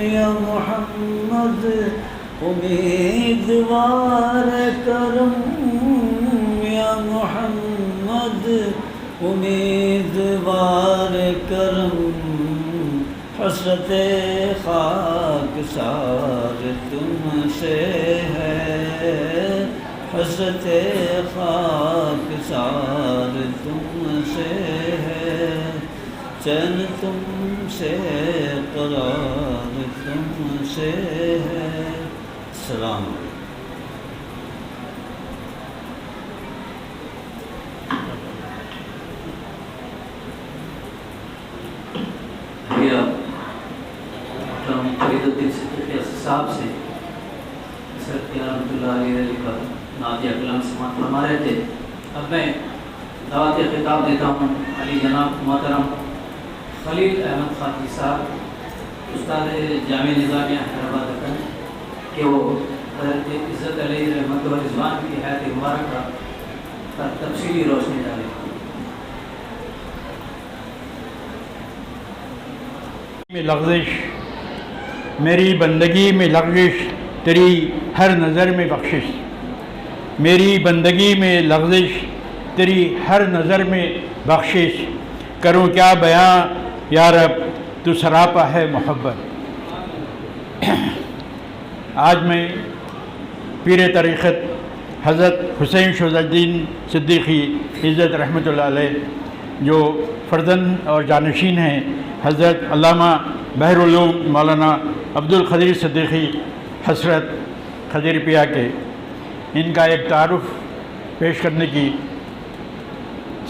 یا محمد امیدوار کرم، یا محمد امیدوار کرم، حسرت خاک سار تم سے ہے، حسرت خاک سار تم سے ہے، چین تم سے قرار تم سے ہے۔ السلام علیکم۔ فرید الدین صدیقی صاحب سے حضرت رحمۃ اللہ علیہ کا نعتیہ کلام سماعت فرما رہے تھے۔ اب میں دعوت خطاب دیتا ہوں علی جناب محترم خلیل احمد خاکی صاحب، استاد جامعہ نظامیہ حیدرآباد دکن، کہ وہ حضرت عزت علیہ رحمۃ و رضوان کی حیات مبارکہ پر تفصیلی روشنی ڈالیں۔ میں لغزش، میری بندگی میں لغزش، تیری ہر نظر میں بخشش، میری بندگی میں لغزش، تیری ہر نظر میں بخشش، کروں کیا بیاں یا رب تو سراپا ہے محبت۔ آج میں پیر طریقت حضرت حسین شہزاد الدین صدیقی عزت رحمۃ اللہ علیہ، جو فرزند اور جانشین ہیں حضرت علامہ بحر العلوم مولانا عبدالقدیر صدیقی حسرت خضر پیا کے، ان کا ایک تعارف پیش کرنے کی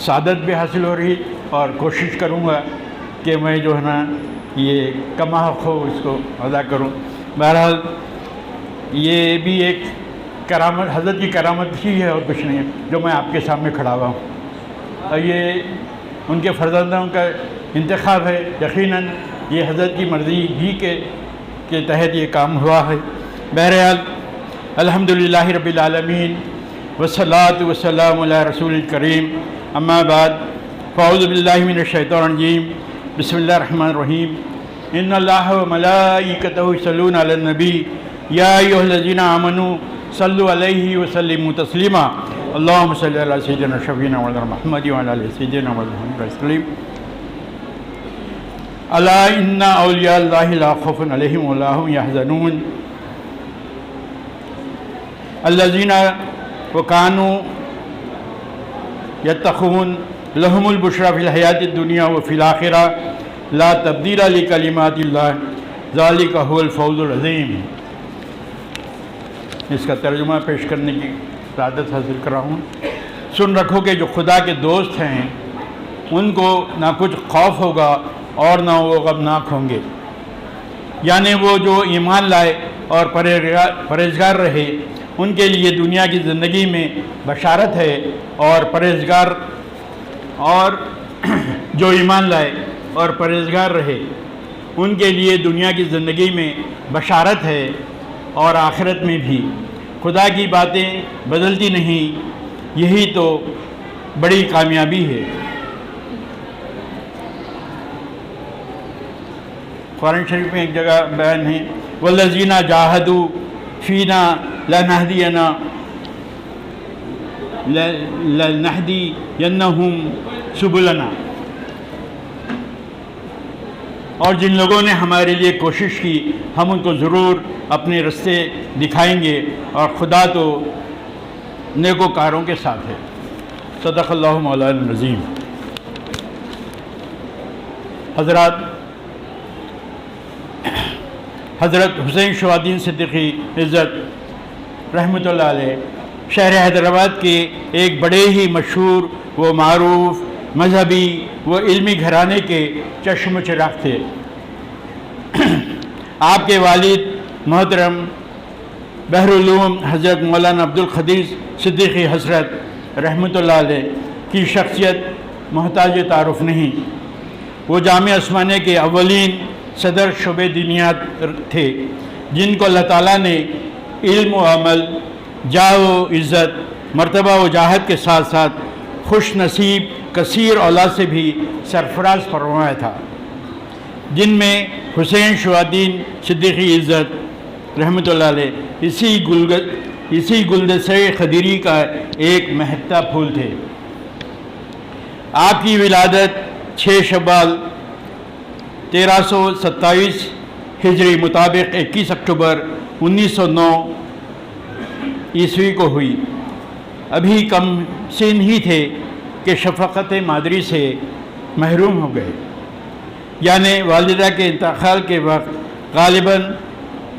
سعادت بھی حاصل ہو رہی، اور کوشش کروں گا کہ میں جو ہے نا یہ کما حق ہو اس کو ادا کروں۔ بہرحال یہ بھی ایک کرامت، حضرت کی کرامت ہی ہے اور کچھ نہیں ہے جو میں آپ کے سامنے کھڑا ہوا ہوں، اور یہ ان کے فرزندوں کا انتخاب ہے۔ یقیناً یہ حضرت کی مرضی ہی کے تحت یہ کام ہوا ہے۔ بہرحال الحمدللہ رب العالمین والصلاۃ والسلام علی رسول الکریم، اما بعد، فاعوذ باللہ من الشیطان الرجیم، بسم اللہ الرحمن الرحیم، ان اللہ وملائکتہ یصلون علی النبی یا ایھا الذین آمنوا صلوا علیہ وسلموا تسلیما، اللہم صلی علی سیدنا شفیعنا مولانا محمد وعلی آل سیدنا مولانا محمد وسلم۔ الا ان اولیاء اللہ لا خوف علیہم ولا هم یحزنون الذین وکانوا یتقون لهم البشری فی الحیاۃ الدنیا وفی الآخرہ لا تبدیل لکلمات اللہ ذلک هو الفوز العظیم۔ اس کا ترجمہ پیش کرنے کی سعادت حاصل کر رہا ہوں۔ سن رکھو کہ جو خدا کے دوست ہیں ان کو نہ کچھ خوف ہوگا اور نہ وہ غمناک ہوں گے، یعنی وہ جو ایمان لائے اور پرہیزگار رہے ان کے لیے دنیا کی زندگی میں بشارت ہے، اور جو ایمان لائے اور پرہیزگار رہے ان کے لیے دنیا کی زندگی میں بشارت ہے اور آخرت میں بھی۔ خدا کی باتیں بدلتی نہیں، یہی تو بڑی کامیابی ہے۔ قرآن شریف میں ایک جگہ بیان ہے، والذین جاہدوا فینا لنہدینہم سبلنا، اور جن لوگوں نے ہمارے لیے کوشش کی ہم ان کو ضرور اپنے رستے دکھائیں گے، اور خدا تو نیکوکاروں کے ساتھ ہے۔ صدق اللہ مولانا العظیم۔ حضرات، حضرت حسین شہزاد الدین صدیقی عزت رحمۃ اللہ علیہ شہر حیدرآباد کے ایک بڑے ہی مشہور و معروف مذہبی و علمی گھرانے کے چشم و چراغ تھے۔ آپ کے والد محترم بحرالعلوم حضرت مولانا عبدالقدیر صدیقی حضرت رحمۃ اللہ علیہ کی شخصیت محتاج تعارف نہیں۔ وہ جامعہ عثمانیہ کے اولین صدر شعبہ دینیات تھے، جن کو اللہ تعالیٰ نے علم و عمل، جاہ و عزت، مرتبہ و جاہت کے ساتھ ساتھ خوش نصیب کثیر اولاد سے بھی سرفراز فرمایا تھا، جن میں حسین شہاب الدین صدیقی عزت رحمۃ اللہ علیہ اسی گلدستہ خدیری کا ایک مہکتا پھول تھے۔ آپ کی ولادت 6 شوال 1327 ہجری مطابق 21 اکتوبر 1909 عیسوی کو ہوئی۔ ابھی کم سن ہی تھے کہ شفقت مادری سے محروم ہو گئے، یعنی والدہ کے انتقال کے وقت غالباً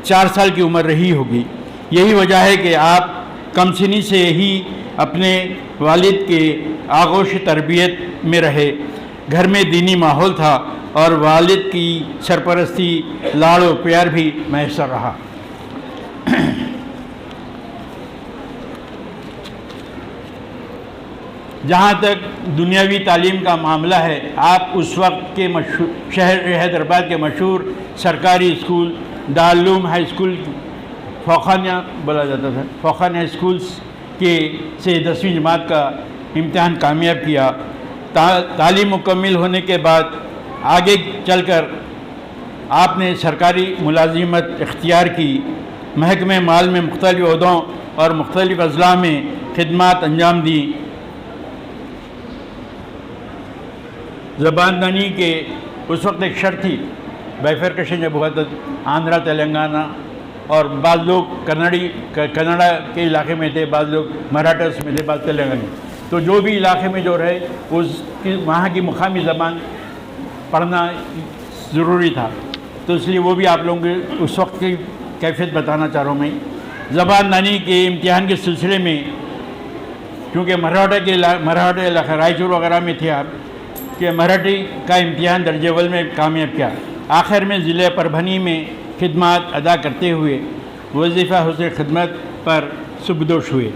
4 سال کی عمر رہی ہوگی۔ یہی وجہ ہے کہ آپ کم سنی سے ہی اپنے والد کے آغوش تربیت میں رہے۔ گھر میں دینی ماحول تھا اور والد کی سرپرستی، لاڑ و پیار بھی میسر رہا۔ جہاں تک دنیاوی تعلیم کا معاملہ ہے، آپ اس وقت کے شہر حیدرآباد کے مشہور سرکاری اسکول دارالعلوم ہائی اسکول فوقانیہ بولا جاتا تھا، فوقانیہ اسکولس سے 10ویں جماعت کا امتحان کامیاب کیا۔ تعلیم مکمل ہونے کے بعد آگے چل کر آپ نے سرکاری ملازمت اختیار کی، محکمہ مال میں مختلف عہدوں اور مختلف اضلاع میں خدمات انجام دیں۔ زبان دانی کے اس وقت ایک شرط تھی، بائیفرکیشن جب ہوا تھا آندھرا تلنگانہ، اور بعض لوگ کنڑا کے علاقے میں تھے، بعض لوگ مراٹھس میں تھے، بعض تلنگانہ، تو جو بھی علاقے میں جو رہے وہاں کی مقامی زبان پڑھنا ضروری تھا، تو اس لیے وہ بھی آپ لوگوں کو اس وقت کی کیفیت بتانا چاہ رہا ہوں میں۔ زبان دانی کے امتحان کے سلسلے میں کیونکہ مراٹھا علاقہ رائچور وغیرہ میں تھے آپ، کہ مراٹھی کا امتحان درجہ اول میں کامیاب کیا۔ آخر میں ضلع پربھنی میں خدمات ادا کرتے ہوئے وظیفہ حسن خدمت پر سبکدوش ہوئے۔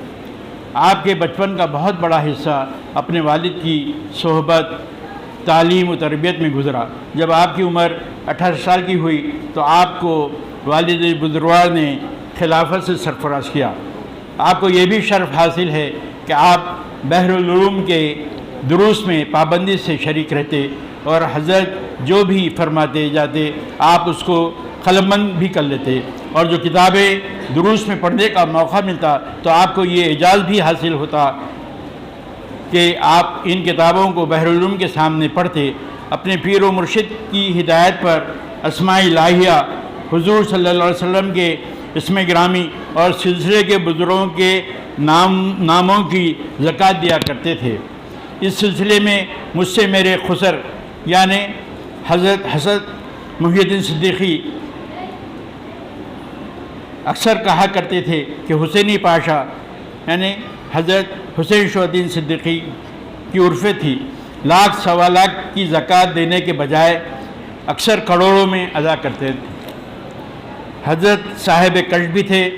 آپ کے بچپن کا بہت بڑا حصہ اپنے والد کی صحبت، تعلیم و تربیت میں گزرا۔ جب آپ کی عمر 18 سال کی ہوئی تو آپ کو والد بزرگوار نے خلافت سے سرفراز کیا۔ آپ کو یہ بھی شرف حاصل ہے کہ آپ بحرالعلوم کے دروس میں پابندی سے شریک رہتے اور حضرت جو بھی فرماتے جاتے آپ اس کو قلمبند بھی کر لیتے، اور جو کتابیں دروس میں پڑھنے کا موقع ملتا تو آپ کو یہ اعزاز بھی حاصل ہوتا کہ آپ ان کتابوں کو بحرالعلوم کے سامنے پڑھتے۔ اپنے پیر و مرشد کی ہدایت پر اسماء الہیہ، حضور صلی اللہ علیہ وسلم کے اسم گرامی اور سلسلے کے بزرگوں کے ناموں کی زکوٰۃ دیا کرتے تھے۔ اس سلسلے میں مجھ سے میرے خسر یعنی حضرت حسن محی الدین صدیقی اکثر کہا کرتے تھے کہ حسینی پاشا یعنی حضرت حسین شہاب الدین صدیقی کی عرفیں تھی، لاکھ سوا لاکھ کی زکوٰۃ دینے کے بجائے اکثر کروڑوں میں ادا کرتے تھے۔ حضرت صاحب کشف بھی تھے۔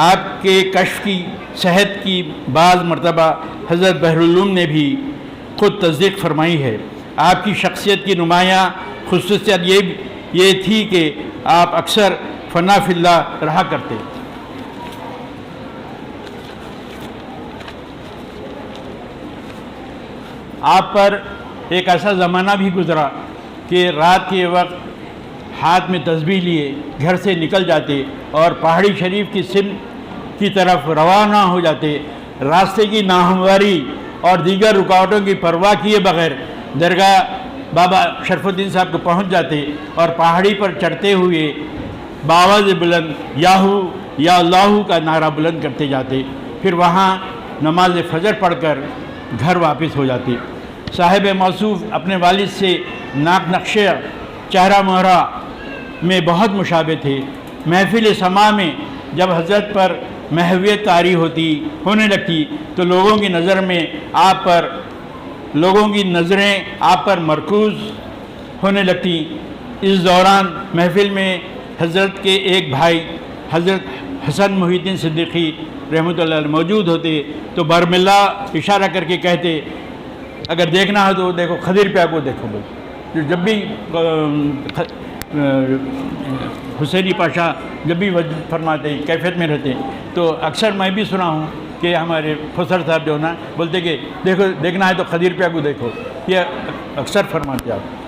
آپ کے کشف کی صحت کی بعض مرتبہ حضرت بحرالعلوم نے بھی خود تصدیق فرمائی ہے۔ آپ کی شخصیت کی نمایاں خصوصیت یہ تھی کہ آپ اکثر فنا فی اللہ رہا کرتے۔ آپ پر ایک ایسا زمانہ بھی گزرا کہ رات کے وقت ہاتھ میں تسبیح لیے گھر سے نکل جاتے اور پہاڑی شریف کی سمت کی طرف روانہ ہو جاتے، راستے کی ناہمواری اور دیگر رکاوٹوں کی پرواہ کیے بغیر درگاہ بابا شرف الدین صاحب کو پہنچ جاتے اور پہاڑی پر چڑھتے ہوئے باواز بلند یاہو یا اللہ کا نعرہ بلند کرتے جاتے، پھر وہاں نماز فجر پڑھ کر گھر واپس ہو جاتے۔ صاحب موصوف اپنے والد سے ناک نقشہ چہرہ مہرہ میں بہت مشابہ تھے۔ محفل سما میں جب حضرت پر محویت طاری ہونے لگتی تو لوگوں کی نظریں آپ پر مرکوز ہونے لگتی اس دوران محفل میں حضرت کے ایک بھائی حضرت حسن محی الدین صدیقی رحمۃ اللہ علیہ موجود ہوتے تو برملا اشارہ کر کے کہتے اگر دیکھنا ہو تو دیکھو خضر پیا کو دیکھو بھائی. جو جب بھی حسینی پاشا جب بھی وجود فرماتے ہیں کیفیت میں رہتے ہیں تو اکثر میں بھی سنا ہوں کہ ہمارے خسر صاحب جو نا بولتے کہ دیکھو دیکھنا ہے تو خضر پیا کو دیکھو. یہ اکثر فرماتے آپ.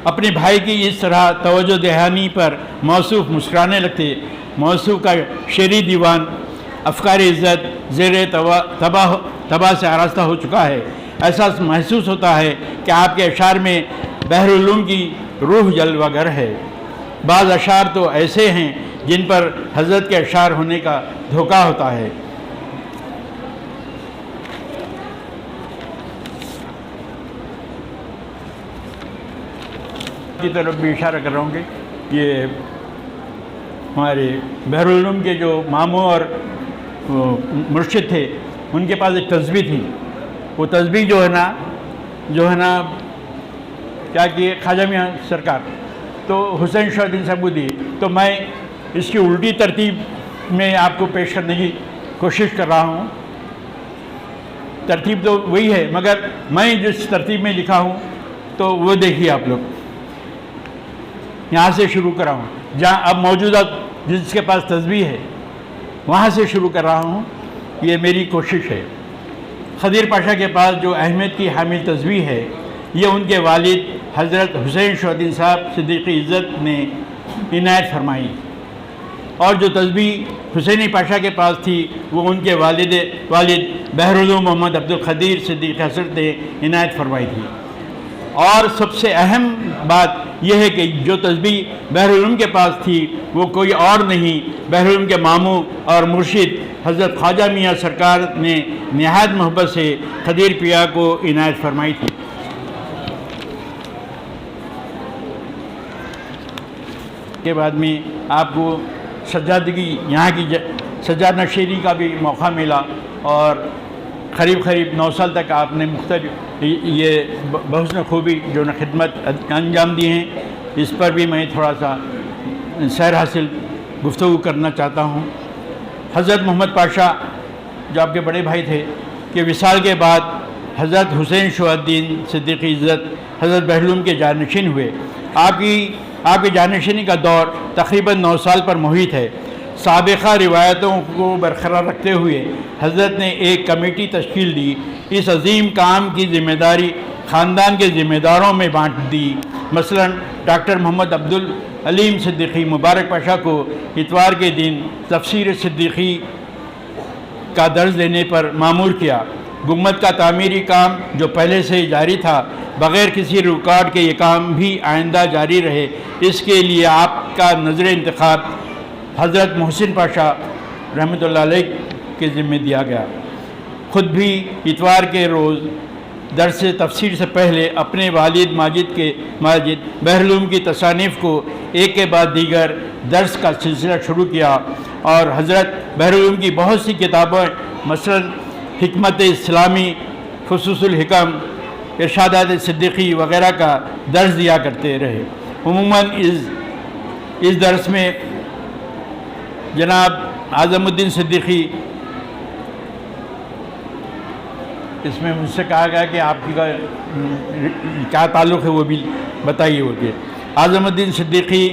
اپنے بھائی کی اس طرح توجہ دہانی پر موصوف مسکرانے لگتے. موصوف کا شعری دیوان افکار عزت زیر تباہ سے آراستہ ہو چکا ہے. احساس محسوس ہوتا ہے کہ آپ کے اشعار میں بحر العلوم کی روح جلوہ گر ہے. بعض اشعار تو ایسے ہیں جن پر حضرت کے اشعار ہونے کا دھوکہ ہوتا ہے. کی طرف بھی اشارہ کر رہا ہوں کہ یہ ہمارے بحر العلوم کے جو ماموں اور مرشد تھے ان کے پاس ایک تسبیح تھی. وہ تسبیح جو ہے نا کیا کہ خواجہ میاں سرکار تو حسین شاہ الدین صاحب کو دی. تو میں اس کی الٹی ترتیب میں آپ کو پیش کرنے کی کوشش کر رہا ہوں. ترتیب تو وہی ہے مگر میں جس ترتیب میں لکھا ہوں تو وہ دیکھیے آپ لوگ. یہاں سے شروع کر رہا ہوں جہاں اب موجودہ جس کے پاس تسبیح ہے وہاں سے شروع کر رہا ہوں. یہ میری کوشش ہے. خضر پاشا کے پاس جو اہمیت کی حامل تسبیح ہے یہ ان کے والد حضرت حسین شاہ الدین صاحب صدیقی عزت نے عنایت فرمائی. اور جو تسبیح حسینی پاشا کے پاس تھی وہ ان کے والد بحر العلوم محمد عبدالقدیر صدیقی حضرت نے عنایت فرمائی تھی. اور سب سے اہم بات یہ ہے کہ جو تسبیح بحر العلوم کے پاس تھی وہ کوئی اور نہیں بحر العلوم کے ماموں اور مرشد حضرت خواجہ میاں سرکار نے نہایت محبت سے خضر پیا کو عنایت فرمائی تھی. کے بعد میں آپ کو سجادگی یہاں کی سجاد نشیری کا بھی موقع ملا اور قریب 9 سال تک آپ نے مختلف یہ بحسن خوبی جو خدمت انجام دی ہیں. اس پر بھی میں تھوڑا سا سیر حاصل گفتگو کرنا چاہتا ہوں. حضرت محمد پاشا جو آپ کے بڑے بھائی تھے کہ وصال کے بعد حضرت حسین شاہ الدین صدیقی عزت حضرت بحر العلوم کے جانشین ہوئے. آپ کی جانشینی کا دور تقریباً 9 سال پر محیط ہے. سابقہ روایتوں کو برقرار رکھتے ہوئے حضرت نے ایک کمیٹی تشکیل دی. اس عظیم کام کی ذمہ داری خاندان کے ذمہ داروں میں بانٹ دی. مثلا ڈاکٹر محمد عبدالعلیم صدیقی مبارک پاشا کو اتوار کے دن تفسیر صدیقی کا درس دینے پر مامور کیا. گنبد کا تعمیری کام جو پہلے سے جاری تھا بغیر کسی ریکارڈ کے یہ کام بھی آئندہ جاری رہے اس کے لیے آپ کا نظر انتخاب حضرت محسن پاشا رحمۃ اللہ علیہ کے ذمہ دیا گیا. خود بھی اتوار کے روز درس تفسیر سے پہلے اپنے والد ماجد بحر العلوم کی تصانیف کو ایک کے بعد دیگر درس کا سلسلہ شروع کیا اور حضرت بحر العلوم کی بہت سی کتابیں مثلا حکمت اسلامی، فصوص الحکم، ارشادات صدیقی وغیرہ کا درس دیا کرتے رہے. عموماً اس درس میں جناب اعظم الدین صدیقی اس میں مجھ سے کہا گیا کہ آپ کی کیا تعلق ہے وہ بھی بتائیے. وہ کہ اعظم الدین صدیقی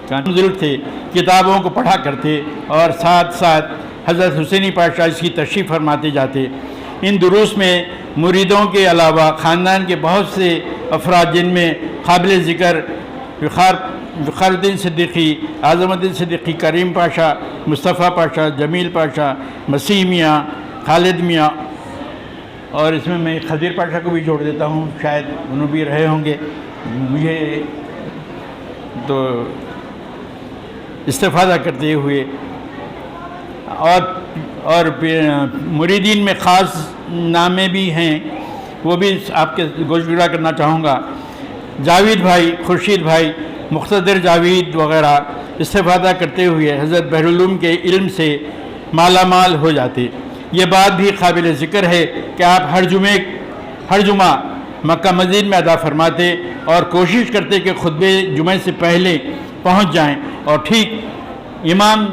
کا بزرگ تھے، کتابوں کو پڑھا کرتے اور ساتھ ساتھ حضرت حسینی پاشا اس کی تشریح فرماتے جاتے. ان دروس میں مریدوں کے علاوہ خاندان کے بہت سے افراد جن میں قابل ذکر وقار الدین صدیقی، اعظم الدین صدیقی، کریم پاشا، مصطفیٰ پاشا، جمیل پاشا، مسیح میاں، خالد میاں اور اس میں خضر پاشا کو بھی جوڑ دیتا ہوں، شاید انہوں بھی رہے ہوں گے. مجھے تو استفادہ کرتے ہوئے اور مریدین میں خاص نامے بھی ہیں وہ بھی آپ کے گوشگرا کرنا چاہوں گا. جاوید بھائی، خورشید بھائی، مقتدر جاوید وغیرہ استفادہ کرتے ہوئے حضرت بحر العلوم کے علم سے مالا مال ہو جاتے. یہ بات بھی قابل ذکر ہے کہ آپ ہر جمعہ مکہ مسجد میں ادا فرماتے اور کوشش کرتے کہ خطبے جمعہ سے پہلے پہنچ جائیں، اور ٹھیک امام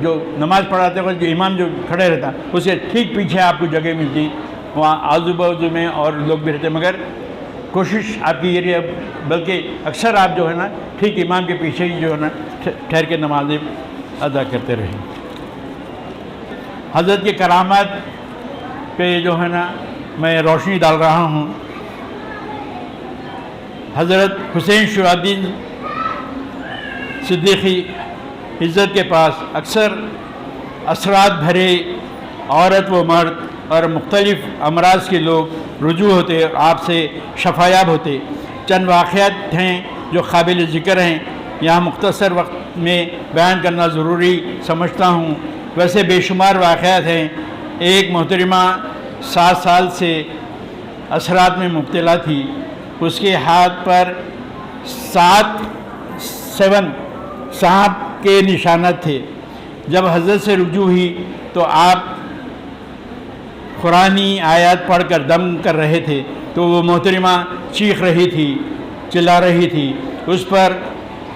جو نماز پڑھاتے وقت جو امام جو کھڑے رہتا اس کے ٹھیک پیچھے آپ کو جگہ ملتی، وہاں آزو بازو میں اور لوگ بھی رہتے، مگر کوشش آپ کی یہ رہی، بلکہ اکثر آپ جو ہے نا ٹھیک امام کے پیچھے ہی جو ہے نا ٹھہر کے نمازیں ادا کرتے رہے۔ حضرت کے کرامات پہ جو ہے نا میں روشنی ڈال رہا ہوں۔ حضرت حسین شہزادین صدیقی عزت کے پاس اکثر اثرات بھرے عورت و مرد اور مختلف امراض کے لوگ رجوع ہوتے اور آپ سے شفایاب ہوتے۔ چند واقعات ہیں جو قابل ذکر ہیں، یہاں مختصر وقت میں بیان کرنا ضروری سمجھتا ہوں۔ ویسے بے شمار واقعات ہیں۔ ایک محترمہ 7 سال سے اثرات میں مبتلا تھی، اس کے ہاتھ پر 7 سانپ کے نشانات تھے۔ جب حضرت سے رجوع ہوئی تو آپ قرآنی آیات پڑھ کر دم کر رہے تھے، تو وہ محترمہ چیخ رہی تھی، چلا رہی تھی۔ اس پر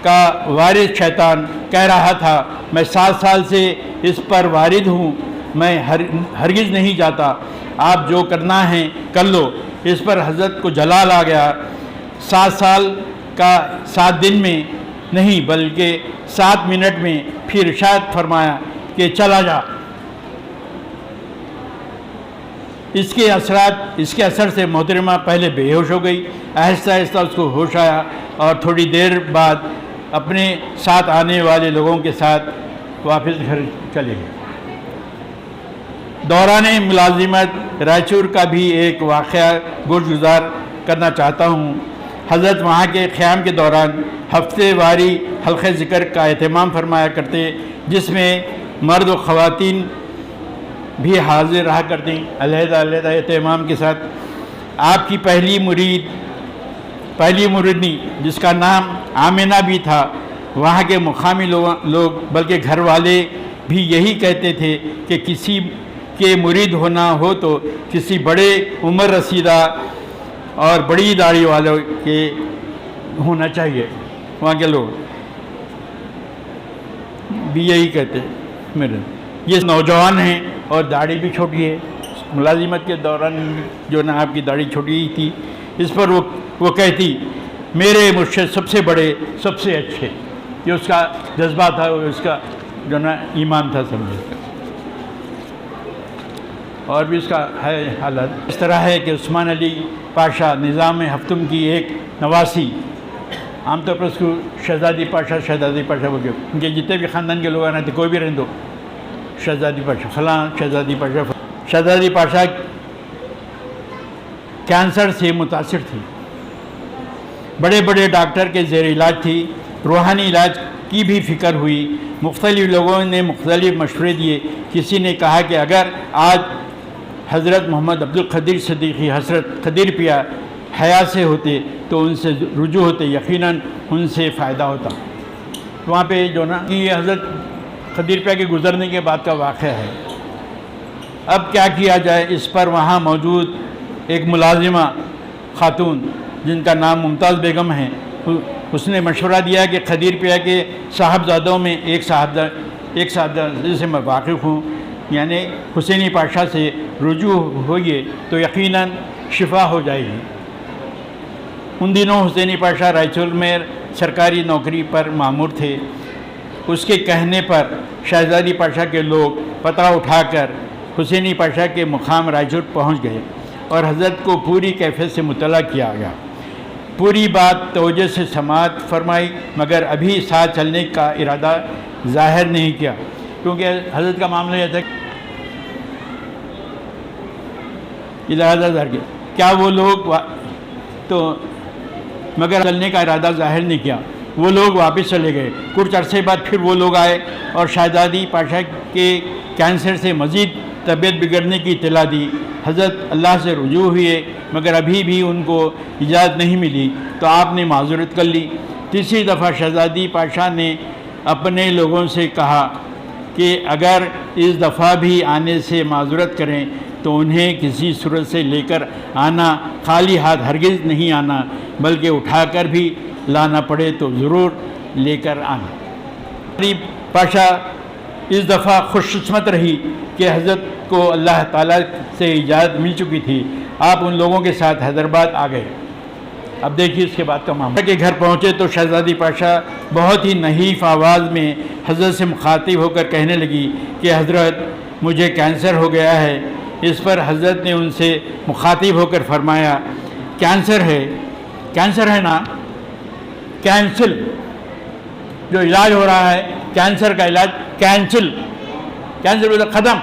کا وارث شیطان کہہ رہا تھا، میں 7 سال سے اس پر وارد ہوں، میں ہرگز نہیں جاتا، آپ جو کرنا ہے کر لو۔ اس پر حضرت کو جلال آ گیا۔ 7 سال کا 7 دن میں نہیں بلکہ 7 منٹ میں پھر ارشاد فرمایا کہ چلا جا۔ اس کے اثر سے محترمہ پہلے بے ہوش ہو گئی، آہستہ آہستہ اس کو ہوش آیا اور تھوڑی دیر بعد اپنے ساتھ آنے والے لوگوں کے ساتھ واپس گھر چلے گئے۔ دوران ملازمت رائچور کا بھی ایک واقعہ گزار کرنا چاہتا ہوں۔ حضرت وہاں کے قیام کے دوران ہفتے واری حلقہ ذکر کا اہتمام فرمایا کرتے، جس میں مرد و خواتین بھی حاضر رہا کرتے علیحدہ اہتمام کے ساتھ۔ آپ کی پہلی مریدنی جس کا نام آمینہ بھی تھا، وہاں کے مقامی لوگ بلکہ گھر والے بھی یہی کہتے تھے کہ کسی کے مرید ہونا ہو تو کسی بڑے عمر رسیدہ اور بڑی داڑھی والوں کے ہونا چاہیے۔ وہاں کے لوگ بھی یہی کہتے میرے یہ نوجوان ہیں اور داڑھی بھی چھوٹی ہے، ملازمت کے دوران جو نا آپ کی داڑھی چھوٹی ہی تھی۔ اس پر وہ کہتی میرے مرشد سب سے بڑے، سب سے اچھے۔ یہ اس کا جذبہ تھا، اس کا جو نا ایمان تھا سمجھے۔ اور بھی اس کا ہے حالت اس طرح ہے کہ عثمان علی پاشا نظام ہفتم کی ایک نواسی، عام طور پر اس کو شہزادی پاشا بول کے، ان کے جتنے بھی خاندان کے لوگ آنا تھے، کوئی بھی رہنے دو، شہزادی پاشا فلاں، شہزادی پاشا کینسر سے متاثر تھی، بڑے بڑے ڈاکٹر کے زیر علاج تھی، روحانی علاج کی بھی فکر ہوئی۔ مختلف لوگوں نے مختلف مشورے دیے۔ کسی نے کہا کہ اگر آج حضرت محمد عبدالقدیر صدیقی حضرت قدیر پیا حیات سے ہوتے تو ان سے رجوع ہوتے، یقیناً ان سے فائدہ ہوتا۔ وہاں پہ جو نا یہ حضرت قدیر پیا کے گزرنے کے بعد کا واقعہ ہے۔ اب کیا کیا جائے، اس پر وہاں موجود ایک ملازمہ خاتون جن کا نام ممتاز بیگم ہے، اس نے مشورہ دیا کہ قدیر پیا کے صاحبزادوں میں ایک صاحبزادہ جس سے میں واقف ہوں، یعنی حسینی پاشا سے رجوع ہوئیے تو یقیناً شفا ہو جائے گی۔ ان دنوں حسینی پاشا رائچور میں سرکاری نوکری پر مامور تھے۔ اس کے کہنے پر شہزادی پاشا کے لوگ پتہ اٹھا کر حسینی پاشا کے مقام رائچور پہنچ گئے اور حضرت کو پوری کیفیت سے مطلع کیا گیا۔ پوری بات توجہ سے سماعت فرمائی، مگر ابھی ساتھ چلنے کا ارادہ ظاہر نہیں کیا، کیونکہ حضرت کا معاملہ یہ تھا ارادہ ظاہر کیا، کیا وہ لوگ تو مگر چلنے کا ارادہ ظاہر نہیں کیا۔ وہ لوگ واپس چلے گئے۔ کچھ عرصے بعد پھر وہ لوگ آئے اور شہزادی پاشا کے کینسر سے مزید طبیعت بگڑنے کی اطلاع دی۔ حضرت اللہ سے رجوع ہوئے، مگر ابھی بھی ان کو اجازت نہیں ملی تو آپ نے معذرت کر لی۔ تیسری دفعہ شہزادی پاشا نے اپنے لوگوں سے کہا کہ اگر اس دفعہ بھی آنے سے معذرت کریں تو انہیں کسی صورت سے لے کر آنا، خالی ہاتھ ہرگز نہیں آنا، بلکہ اٹھا کر بھی لانا پڑے تو ضرور لے کر آنا۔ علی پاشا اس دفعہ خوش قسمت رہی کہ حضرت کو اللہ تعالیٰ سے اجازت مل چکی تھی، آپ ان لوگوں کے ساتھ حیدرآباد آ گئے۔ اب دیکھیے اس کے بعد کا معاملہ کہ گھر پہنچے تو شہزادی پاشا بہت ہی نحیف آواز میں حضرت سے مخاطب ہو کر کہنے لگی کہ حضرت مجھے کینسر ہو گیا ہے۔ اس پر حضرت نے ان سے مخاطب ہو کر فرمایا کینسر ہے نا، کینسل جو علاج ہو رہا ہے، کینسر کا علاج کینسل ختم،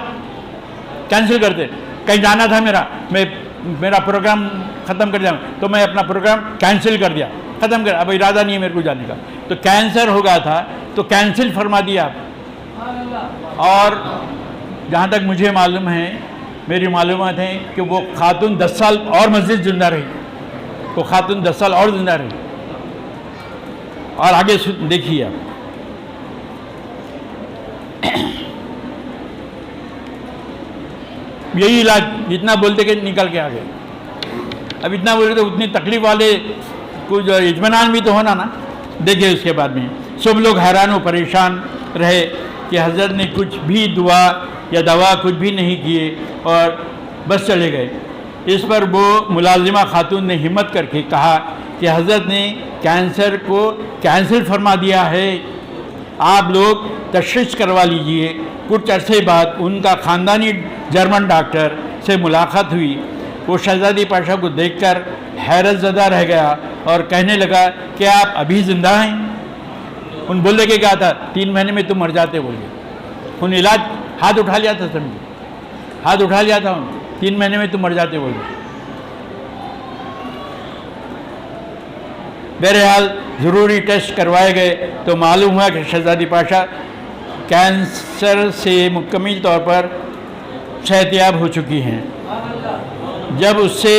کینسل کرتے، کہیں جانا تھا میرا پروگرام ختم کر دیا تو میں اپنا پروگرام کینسل کر دیا، ختم کر، اب ارادہ نہیں ہے میرے کو جانے کا، تو کینسر ہو گیا تھا تو کینسل فرما دیا آپ۔ اور جہاں تک مجھے معلوم ہے، میری معلومات ہیں کہ وہ خاتون 10 سال اور مزید زندہ رہی، وہ خاتون 10 سال اور زندہ رہی۔ اور آگے دیکھیے آپ، یہی علاج جتنا بولتے کہ نکل کے آگے، اب اتنا بولتے تو اتنی تکلیف والے کچھ اطمینان بھی تو ہونا نا۔ دیکھیے اس کے بعد میں سب لوگ حیران و پریشان رہے کہ حضرت نے کچھ بھی دعا یا دوا کچھ بھی نہیں کیے اور بس چلے گئے۔ اس پر وہ ملازمہ خاتون نے ہمت کر کے کہا کہ حضرت نے کینسر کو کینسل فرما دیا ہے، آپ لوگ تشخیص کروا لیجئے۔ کچھ عرصے بعد ان کا خاندانی جرمن ڈاکٹر سے ملاقات ہوئی۔ وہ شہزادی پاشا کو دیکھ کر حیرت زدہ رہ گیا اور کہنے لگا کہ آپ ابھی زندہ ہیں؟ ان بولنے کے کہا تھا 3 مہینے میں تم مر جاتے بولے، ان علاج ہاتھ اٹھا لیا تھا، سمجھے ہاتھ اٹھا لیا تھا، 3 مہینے میں تم مر جاتے بولے۔ بہرحال ضروری ٹیسٹ کروائے گئے تو معلوم ہوا کہ شہزادی پاشا کینسر سے مکمل طور پر صحت یاب ہو چکی ہیں۔ جب اس سے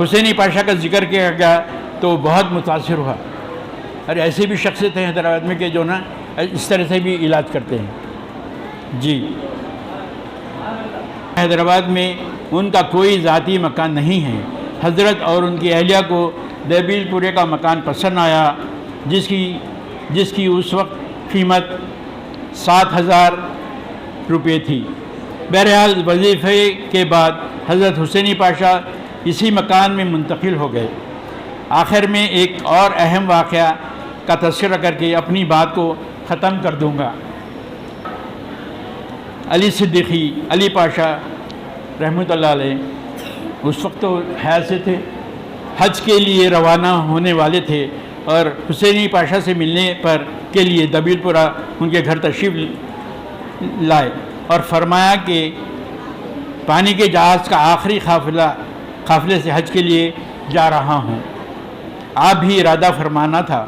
حسینی پاشا کا ذکر کیا گیا تو بہت متاثر ہوا۔ ارے ایسے بھی شخصیت ہیں حیدرآباد میں کہ جو نا اس طرح سے بھی علاج کرتے ہیں۔ جی حیدرآباد میں ان کا کوئی ذاتی مکان نہیں ہے۔ حضرت اور ان کی اہلیہ کو دیبیل پورے کا مکان پسند آیا، جس کی اس وقت قیمت 7,000 روپے تھی۔ بہرحال وظیفے کے بعد حضرت حسینی پاشا اسی مکان میں منتقل ہو گئے۔ آخر میں ایک اور اہم واقعہ کا تذکرہ کر کے اپنی بات کو ختم کر دوں گا۔ علی صدیقی علی پاشا رحمۃ اللہ علیہ اس وقت تو حیات سے تھے، حج کے لیے روانہ ہونے والے تھے اور حسینی پاشا سے ملنے کے لیے دبیل پورہ ان کے گھر تشریف لائے اور فرمایا کہ پانی کے جہاز کا آخری قافلے سے حج کے لیے جا رہا ہوں، آپ بھی ارادہ فرمانا تھا۔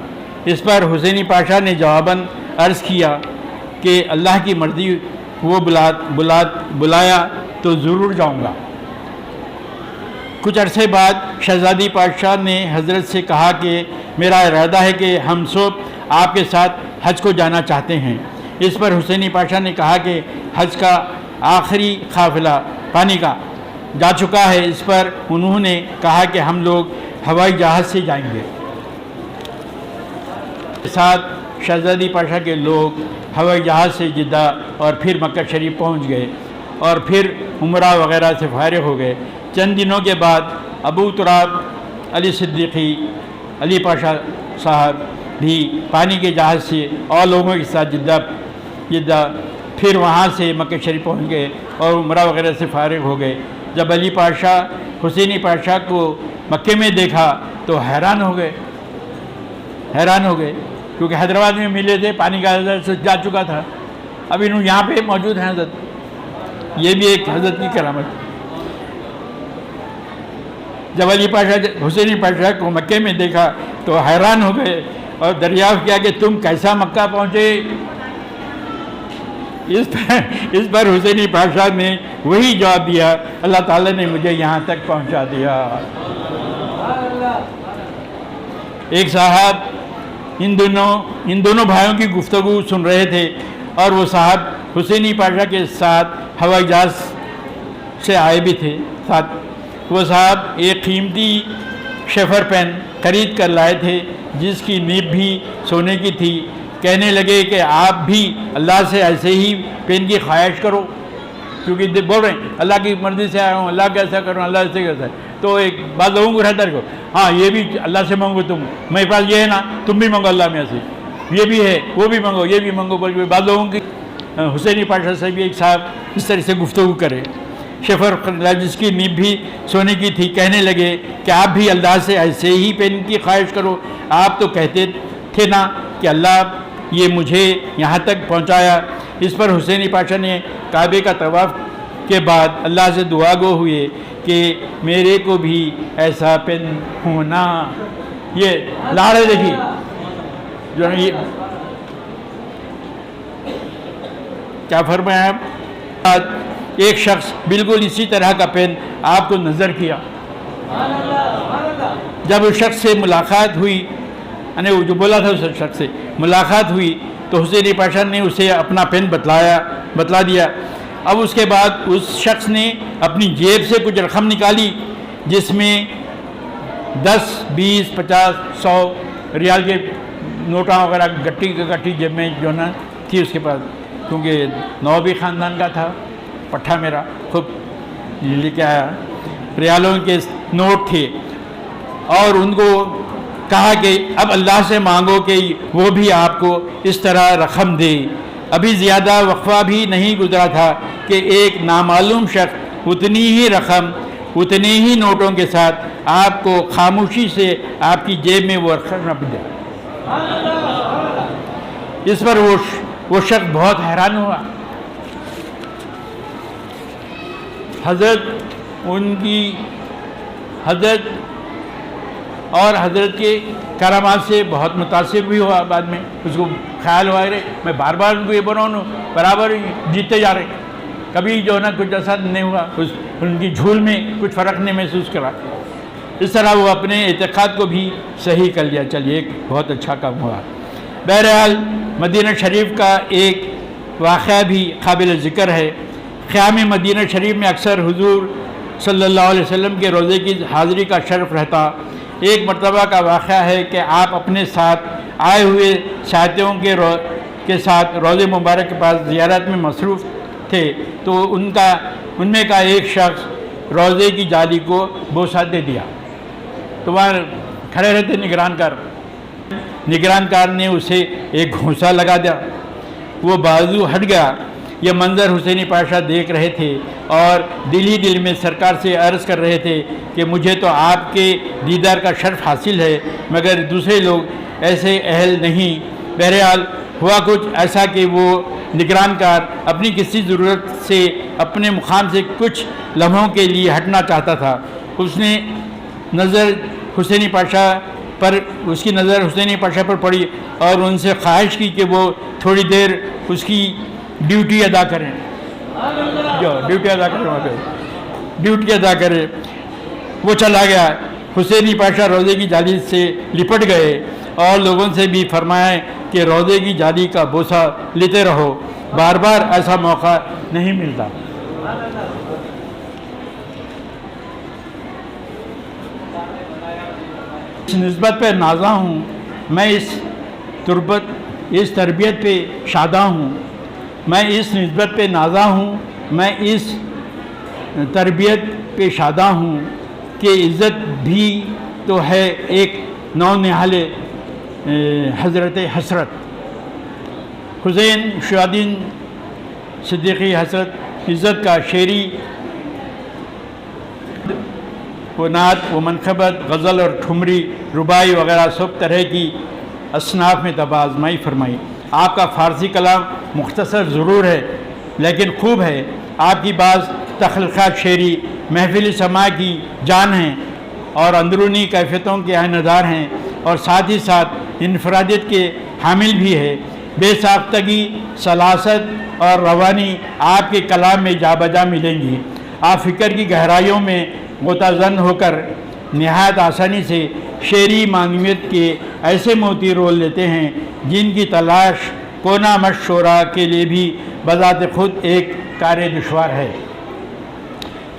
اس پر حسینی پاشا نے جواباً عرض کیا کہ اللہ کی مرضی، وہ بلایا تو ضرور جاؤں گا۔ کچھ عرصے بعد شہزادی پاشا نے حضرت سے کہا کہ میرا ارادہ ہے کہ ہم سب آپ کے ساتھ حج کو جانا چاہتے ہیں۔ اس پر حسینی پاشا نے کہا کہ حج کا آخری قافلہ پانی کا جا چکا ہے۔ اس پر انہوں نے کہا کہ ہم لوگ ہوائی جہاز سے جائیں گے۔ ساتھ شہزادی پاشا کے لوگ ہوائی جہاز سے جدہ اور پھر مکہ شریف پہنچ گئے اور پھر عمرہ وغیرہ سے فارغ ہو گئے۔ چند دنوں کے بعد ابو تراب علی صدیقی علی پاشا صاحب بھی پانی کے جہاز سے اور لوگوں کے ساتھ جدہ پھر وہاں سے مکہ شریف پہنچ گئے اور عمرہ وغیرہ سے فارغ ہو گئے۔ جب علی پاشا حسینی پاشا کو مکے میں دیکھا تو حیران ہو گئے کیونکہ حیدرآباد میں ملے تھے، پانی کا حضرت سے جا چکا تھا، اب انہوں یہاں پہ موجود ہیں حضرت، یہ بھی ایک حضرت کی کرامت۔ جب علی پاشا حسینی پاشا کو مکے میں دیکھا تو حیران ہو گئے اور دریافت کیا کہ تم کیسا مکہ پہنچے؟ اس پر حسینی پاشا نے وہی جواب دیا، اللہ تعالیٰ نے مجھے یہاں تک پہنچا دیا۔ ایک صاحب ان دونوں بھائیوں کی گفتگو سن رہے تھے اور وہ صاحب حسینی پاشا کے ساتھ ہوائی جہاز سے آئے بھی تھے ساتھ. وہ صاحب ایک قیمتی شیفر پین خرید کر لائے تھے جس کی نیب بھی سونے کی تھی. کہنے لگے کہ آپ بھی اللہ سے ایسے ہی پین کی خواہش کرو، کیونکہ بول رہے ہیں اللہ کی مرضی سے آیا ہوں، اللہ کیسا کروں، اللہ ایسے کیسا ہے. تو ایک بات لوگوں کو رہتا ہے ہاں یہ بھی اللہ سے مانگو، تم میرے پاس یہ ہے نا، تم بھی مانگو اللہ میں سے، یہ بھی ہے وہ بھی مانگو یہ بھی مانگو. بلکہ بعض لوگوں کی حسینی پاشا سے بھی ایک صاحب اس طرح سے گفتگو کرے. شفر جس کی نیب بھی سونے کی تھی کہنے لگے کہ آپ بھی اللہ سے ایسے ہی پین کی خواہش کرو. آپ تو کہتے تھے نا کہ اللہ یہ مجھے یہاں تک پہنچایا. اس پر حسینی پاشا نے کعبے کا طواف کے بعد اللہ سے دعا گو ہوئے کہ میرے کو بھی ایسا پین ہونا. یہ لاڑے دیکھیے جو یہ کیا فرمایا. ایک شخص بالکل اسی طرح کا پین آپ کو نظر کیا. جب اس شخص سے ملاقات ہوئی، یعنی وہ جو بولا تھا اس شخص سے ملاقات ہوئی تو حسینی پاشا نے اسے اپنا پین بتلا دیا. اب اس کے بعد اس شخص نے اپنی جیب سے کچھ رقم نکالی جس میں 10 20 50 100 ریال کے نوٹاں وغیرہ گٹی جیب میں جو نا تھی اس کے پاس، کیونکہ نوابی خاندان کا تھا. پٹھا میرا خوب لے کے آیا، ریالوں کے نوٹ تھے. اور ان کو کہا کہ اب اللہ سے مانگو کہ وہ بھی آپ کو اس طرح رقم دے. ابھی زیادہ وقفہ بھی نہیں گزرا تھا کہ ایک نامعلوم شخص اتنی ہی رقم اتنے ہی نوٹوں کے ساتھ آپ کو خاموشی سے آپ کی جیب میں وہ رقم رکھ دیا. اس پر وہ شخص بہت حیران ہوا. حضرت کے کرامات سے بہت متاثر بھی ہوا. بعد میں اس کو خیال ہوا رہے میں بار بار ان کو یہ بناؤں برابر جیتے جا رہے، کبھی جو ہے نا کچھ ایسا نہیں ہوا، ان کی جھول میں کچھ فرق نہیں محسوس کرا. اس طرح وہ اپنے اعتقاد کو بھی صحیح کر لیا. چلیے ایک بہت اچھا کام ہوا. بہرحال مدینہ شریف کا ایک واقعہ بھی قابل ذکر ہے. خیام مدینہ شریف میں اکثر حضور صلی اللہ علیہ وسلم کے روزے کی حاضری کا شرف رہتا. ایک مرتبہ کا واقعہ ہے کہ آپ اپنے ساتھ آئے ہوئے ساتھیوں کے ساتھ روزے مبارک کے پاس زیارت میں مصروف تھے تو ان میں کا ایک شخص روزے کی جالی کو بوسہ دے دیا. تو وہاں کھڑے رہتے نگران کار نے اسے ایک گھونسا لگا دیا. وہ بازو ہٹ گیا. یہ منظر حسینی پاشا دیکھ رہے تھے اور دل ہی دل میں سرکار سے عرض کر رہے تھے کہ مجھے تو آپ کے دیدار کا شرف حاصل ہے مگر دوسرے لوگ ایسے اہل نہیں. بہرحال ہوا کچھ ایسا کہ وہ نگران کار اپنی کسی ضرورت سے اپنے مقام سے کچھ لمحوں کے لیے ہٹنا چاہتا تھا. اس کی نظر حسینی پاشا پر پڑی اور ان سے خواہش کی کہ وہ تھوڑی دیر اس کی ڈیوٹی ادا کریں. ڈیوٹی ادا کرے. وہ چلا گیا. حسینی پاشا روزے کی جالی سے لپٹ گئے اور لوگوں سے بھی فرمایا کہ روزے کی جالی کا بوسہ لیتے رہو، بار بار ایسا موقع نہیں ملتا. اس نسبت پہ نازاں ہوں، میں اس تربیت پہ شاداں ہوں. میں اس نسبت پہ نازاں ہوں، میں اس تربیت پہ شاداں ہوں کہ عزت بھی تو ہے ایک نونہال حضرت حسرت. حسین شہادین صدیقی حسرت عزت کا شعری و نعت و منقبت، غزل اور ٹھمری، ربائی وغیرہ سب طرح کی اصناف میں آزمائی فرمائی. آپ کا فارسی کلام مختصر ضرور ہے لیکن خوب ہے. آپ کی بعض تخلیقات شعری محفل سماع کی جان ہیں اور اندرونی کیفیتوں کے عینہ دار ہیں اور ساتھ ہی ساتھ انفرادیت کے حامل بھی ہے. بے ساختگی، سلاست اور روانی آپ کے کلام میں جا بجا ملیں گی. آپ فکر کی گہرائیوں میں غوطہ زن ہو کر نہایت آسانی سے شعری معنویت کے ایسے موتی رول لیتے ہیں جن کی تلاش کونا مشورہ کے لیے بھی بذات خود ایک کار دشوار ہے۔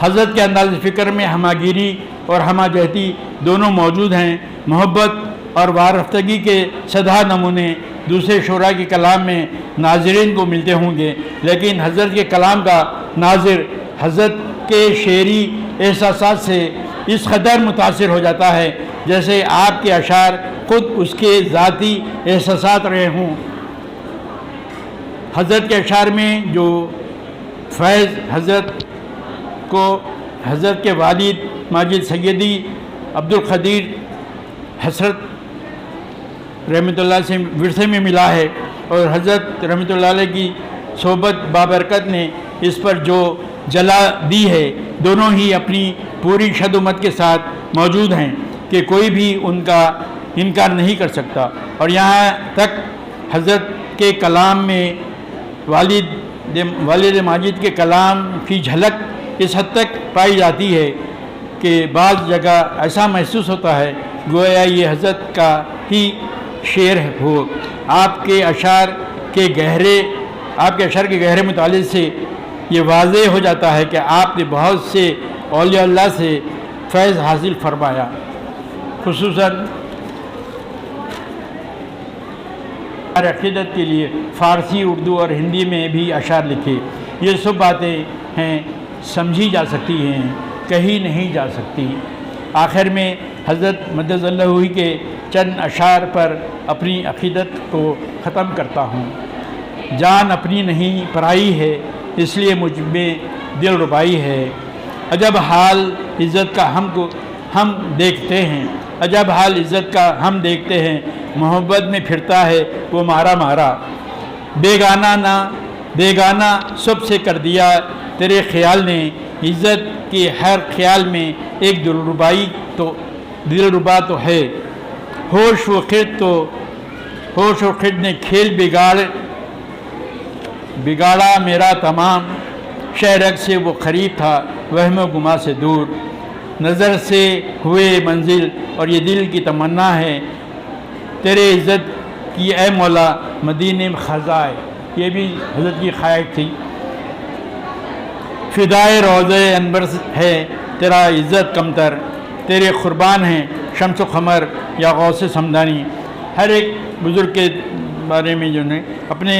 حضرت کے انداز فکر میں ہمہ گیری اور ہمہ جہتی دونوں موجود ہیں۔ محبت اور وارفتگی کے سدھا نمونے دوسرے شعراء کے کلام میں ناظرین کو ملتے ہوں گے، لیکن حضرت کے کلام کا ناظر حضرت کے شعری احساسات سے اس قدر متاثر ہو جاتا ہے جیسے آپ کے اشعار خود اس کے ذاتی احساسات رہے ہوں۔ حضرت کے اشعار میں جو فیض حضرت کو حضرت کے والد ماجد سیدی عبدالقدیر حسرت رحمۃ اللہ سے ورثے میں ملا ہے، اور حضرت رحمۃ اللہ علیہ کی صحبت بابرکت نے اس پر جو جلا دی ہے، دونوں ہی اپنی پوری شدت کے ساتھ موجود ہیں کہ کوئی بھی ان کا انکار نہیں کر سکتا۔ اور یہاں تک حضرت کے کلام میں والد ماجد کے کلام کی جھلک اس حد تک پائی جاتی ہے کہ بعض جگہ ایسا محسوس ہوتا ہے گویا یہ حضرت کا ہی شعر ہو۔ آپ کے اشعار کے گہرے مطالعے سے یہ واضح ہو جاتا ہے کہ آپ نے بہت سے اولیاء اللہ سے فیض حاصل فرمایا، خصوصاً عقیدت کے لیے فارسی، اردو اور ہندی میں بھی اشعار لکھے۔ یہ سب باتیں ہیں سمجھی جا سکتی ہیں، کہی نہیں جا سکتی۔ آخر میں حضرت مدد اللہ کے چند اشعار پر اپنی عقیدت کو ختم کرتا ہوں۔ جان اپنی نہیں پرائی ہے، اس لیے مجھ میں دل ربائی ہے۔ عجب حال عزت کا ہم دیکھتے ہیں، عجب حال عزت کا ہم دیکھتے ہیں، محبت میں پھرتا ہے وہ مارا مارا۔ بیگانہ سب سے کر دیا تیرے خیال نے، عزت کے ہر خیال میں ایک دلربا تو ہے۔ ہوش و خرد نے کھیل بگاڑا میرا تمام، شہرک سے وہ قریب تھا وہم و گما سے دور۔ نظر سے ہوئے منزل اور یہ دل کی تمنا ہے، تیرے عزت کی اے مولا مدینے میں خزائے۔ یہ بھی حضرت کی خواہش تھی۔ فدائے روضہ انور ہے تیرا عزت کمتر، تیرے قربان ہیں شمس و قمر یا غوث سمدانی۔ ہر ایک بزرگ کے بارے میں جو نے اپنے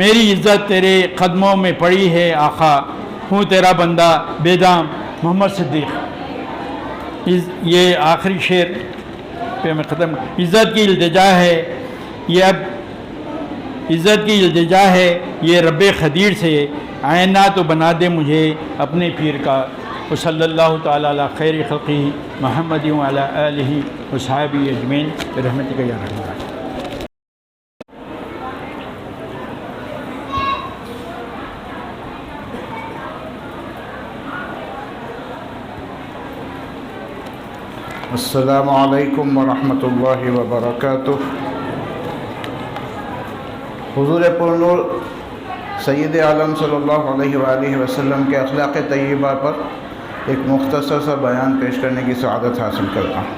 میری عزت تیرے قدموں میں پڑی ہے آقا، ہوں تیرا بندہ بیدام محمد صدیق۔ یہ آخری شعر پہ میں ختم۔ عزت کی التجا ہے یہ رب خدیر سے، آئینہ تو بنا دے مجھے اپنے پیر کا۔ وصلی اللہ تعالی علی خیر خلقہ محمد وعلی آلہ وصحبہ اجمعین برحمتک یا ارحم الراحمین۔ السلام علیکم ورحمۃ اللہ وبرکاتہ۔ حضور پرنور سید عالم صلی اللہ علیہ وآلہ وسلم کے اخلاق طیبہ پر ایک مختصر سا بیان پیش کرنے کی سعادت حاصل کرتا ہوں۔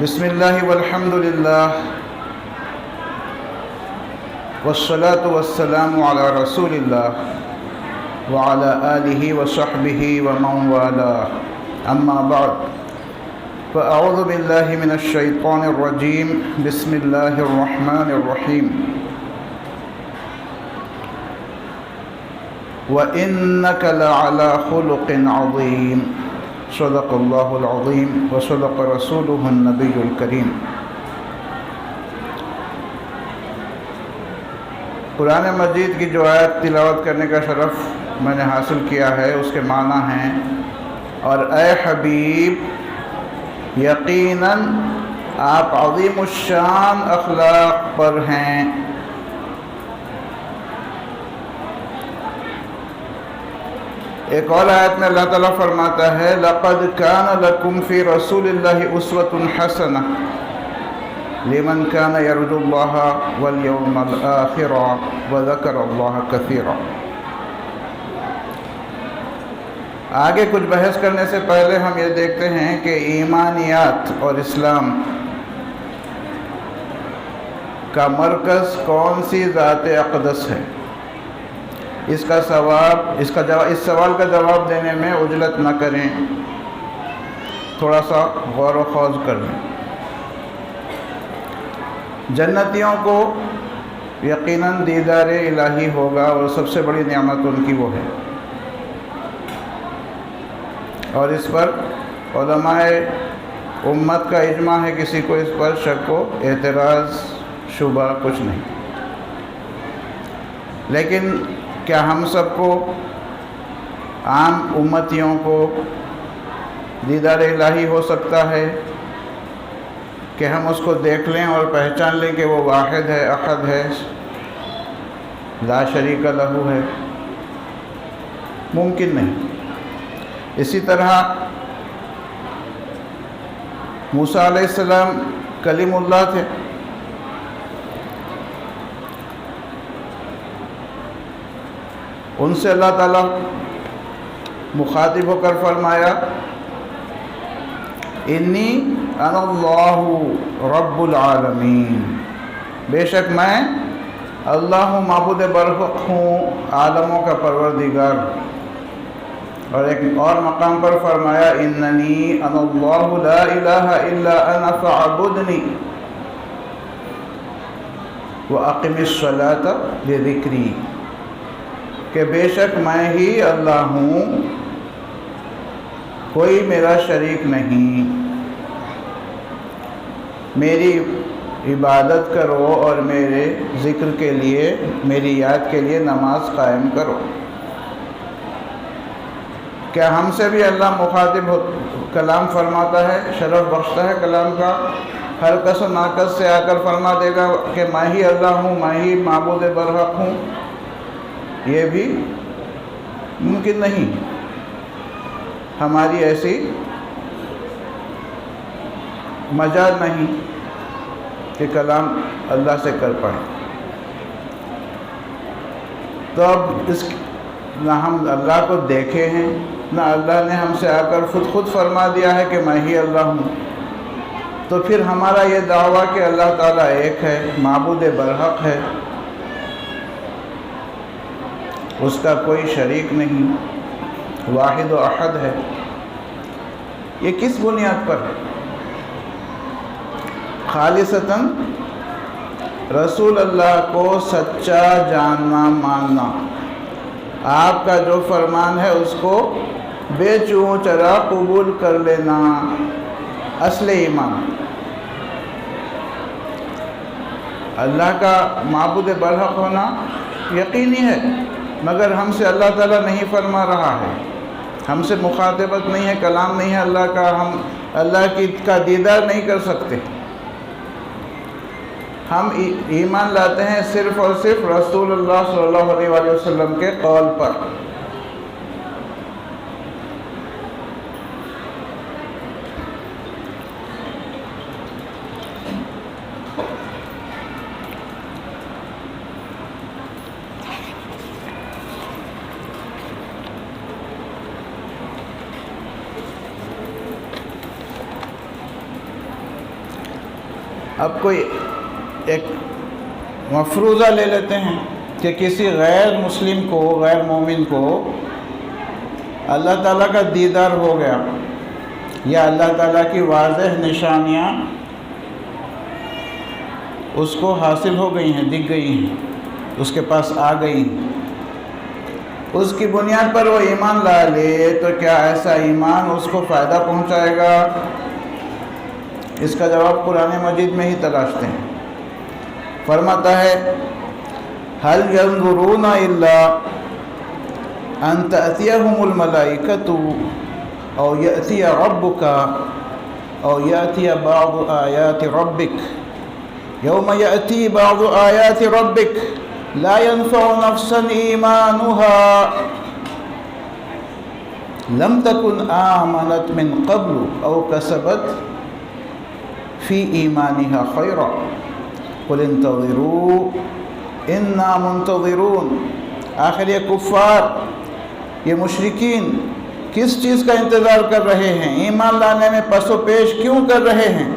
بسم اللہ والحمد للہ والصلاة والسلام علی رسول اللہ وعلی آلہ وصحبہ ومن والاه، اما بعد فاعوذ باللہ من الشیطان الرجیم، بسم اللہ الرحمن الرحیم۔ وَإِنَّكَ لَعَلَى خُلُقٍ عَظِيمٍ، صدق اللہ العظیم وصدق رسولہ النبی الکریم۔ قرآن مجید کی جو آیت تلاوت کرنے کا شرف میں نے حاصل کیا ہے، اس کے معنی ہیں: اور اے حبیب، یقیناً آپ عظیم الشان اخلاق پر ہیں۔ ایک اور آیت میں اللہ تعالیٰ فرماتا ہے: لَقَدْ كَانَ لَكُمْ فِي رَسُولِ اللَّهِ أُسْوَةٌ حَسَنَةٌ لِمَنْ كَانَ يَرْجُو اللَّهَ وَالْيَوْمَ الْآخِرَ وَذَكَرَ اللَّهَ كَثِيرًا۔ آگے کچھ بحث کرنے سے پہلے ہم یہ دیکھتے ہیں کہ ایمانیات اور اسلام کا مرکز کون سی ذات اقدس ہے؟ اس سوال کا جواب دینے میں عجلت نہ کریں، تھوڑا سا غور و خوض کر لیں۔ جنتیوں کو یقیناً دیدار الہی ہوگا، اور سب سے بڑی نعمت ان کی وہ ہے، اور اس پر علماء امت کا اجماع ہے، کسی کو اس پر شک و اعتراض شبہ کچھ نہیں۔ لیکن کیا ہم سب کو، عام امتیوں کو دیدار الہی ہو سکتا ہے کہ ہم اس کو دیکھ لیں اور پہچان لیں کہ وہ واحد ہے، احد ہے، لا شریک لہ ہے؟ ممکن نہیں۔ اسی طرح موسیٰ علیہ السلام کلیم اللہ تھے، ان سے اللہ تعالیٰ مخاطب ہو کر فرمایا انی انا اللہ رب العالمین، بے شک میں اللہ ہوں، معبود برحق ہوں، عالموں کا پروردگار۔ اور ایک اور مقام پر فرمایا اننی انا اللہ لا الہ الا انا فاعبدنی واقم الصلاۃ لذکری، کہ بے شک میں ہی اللہ ہوں، کوئی میرا شریک نہیں، میری عبادت کرو اور میرے ذکر کے لیے، میری یاد کے لیے نماز قائم کرو۔ کیا ہم سے بھی اللہ مخاطب کلام فرماتا ہے، شرف بخشتا ہے کلام کا؟ ہر کس و ناکس سے آ کر فرما دے گا کہ میں ہی اللہ ہوں، میں ہی معبود برحق ہوں؟ یہ بھی ممکن نہیں۔ ہماری ایسی مجال نہیں کہ کلام اللہ سے کر پائیں۔ تو اب نہ ہم اللہ کو دیکھے ہیں، نہ اللہ نے ہم سے آ کر خود فرما دیا ہے کہ میں ہی اللہ ہوں، تو پھر ہمارا یہ دعویٰ کہ اللہ تعالیٰ ایک ہے، معبود برحق ہے، اس کا کوئی شریک نہیں، واحد و احد ہے، یہ کس بنیاد پر ہے؟ خالصتاً رسول اللہ کو سچا جاننا، ماننا، آپ کا جو فرمان ہے اس کو بے چون چرا قبول کر لینا، اصل ایمان۔ اللہ کا معبود برحق ہونا یقینی ہے، مگر ہم سے اللہ تعالیٰ نہیں فرما رہا ہے، ہم سے مخاطبت نہیں ہے، کلام نہیں ہے اللہ کا، ہم اللہ کا دیدار نہیں کر سکتے۔ ہم ایمان لاتے ہیں صرف اور صرف رسول اللہ صلی اللہ علیہ وآلہ وسلم کے قول پر۔ اب کوئی ایک مفروضہ لے لیتے ہیں کہ کسی غیر مسلم کو، غیر مومن کو اللہ تعالیٰ کا دیدار ہو گیا، یا اللہ تعالیٰ کی واضح نشانیاں اس کو حاصل ہو گئی ہیں، دکھ گئی ہیں، اس کے پاس آ گئی ہیں، اس کی بنیاد پر وہ ایمان لا لے، تو کیا ایسا ایمان اس کو فائدہ پہنچائے گا؟ اس کا جواب قرآن مجید میں ہی تلاشتے ہیں۔ فرماتا ہے هل ينظرون إلا أن تأتيهم الملائكة أو يأتي ربك أو يأتي بعض آيات ربك يوم يأتي بعض آيات ربك لا ينفع نفسا إيمانها لم تكن آمنت من قبل أو كسبت في إيمانها خيرا قل انتظروا انا منتظرون۔ آخر یہ کفار، یہ مشرکین کس چیز کا انتظار کر رہے ہیں؟ ایمان لانے میں پس و پیش کیوں کر رہے ہیں؟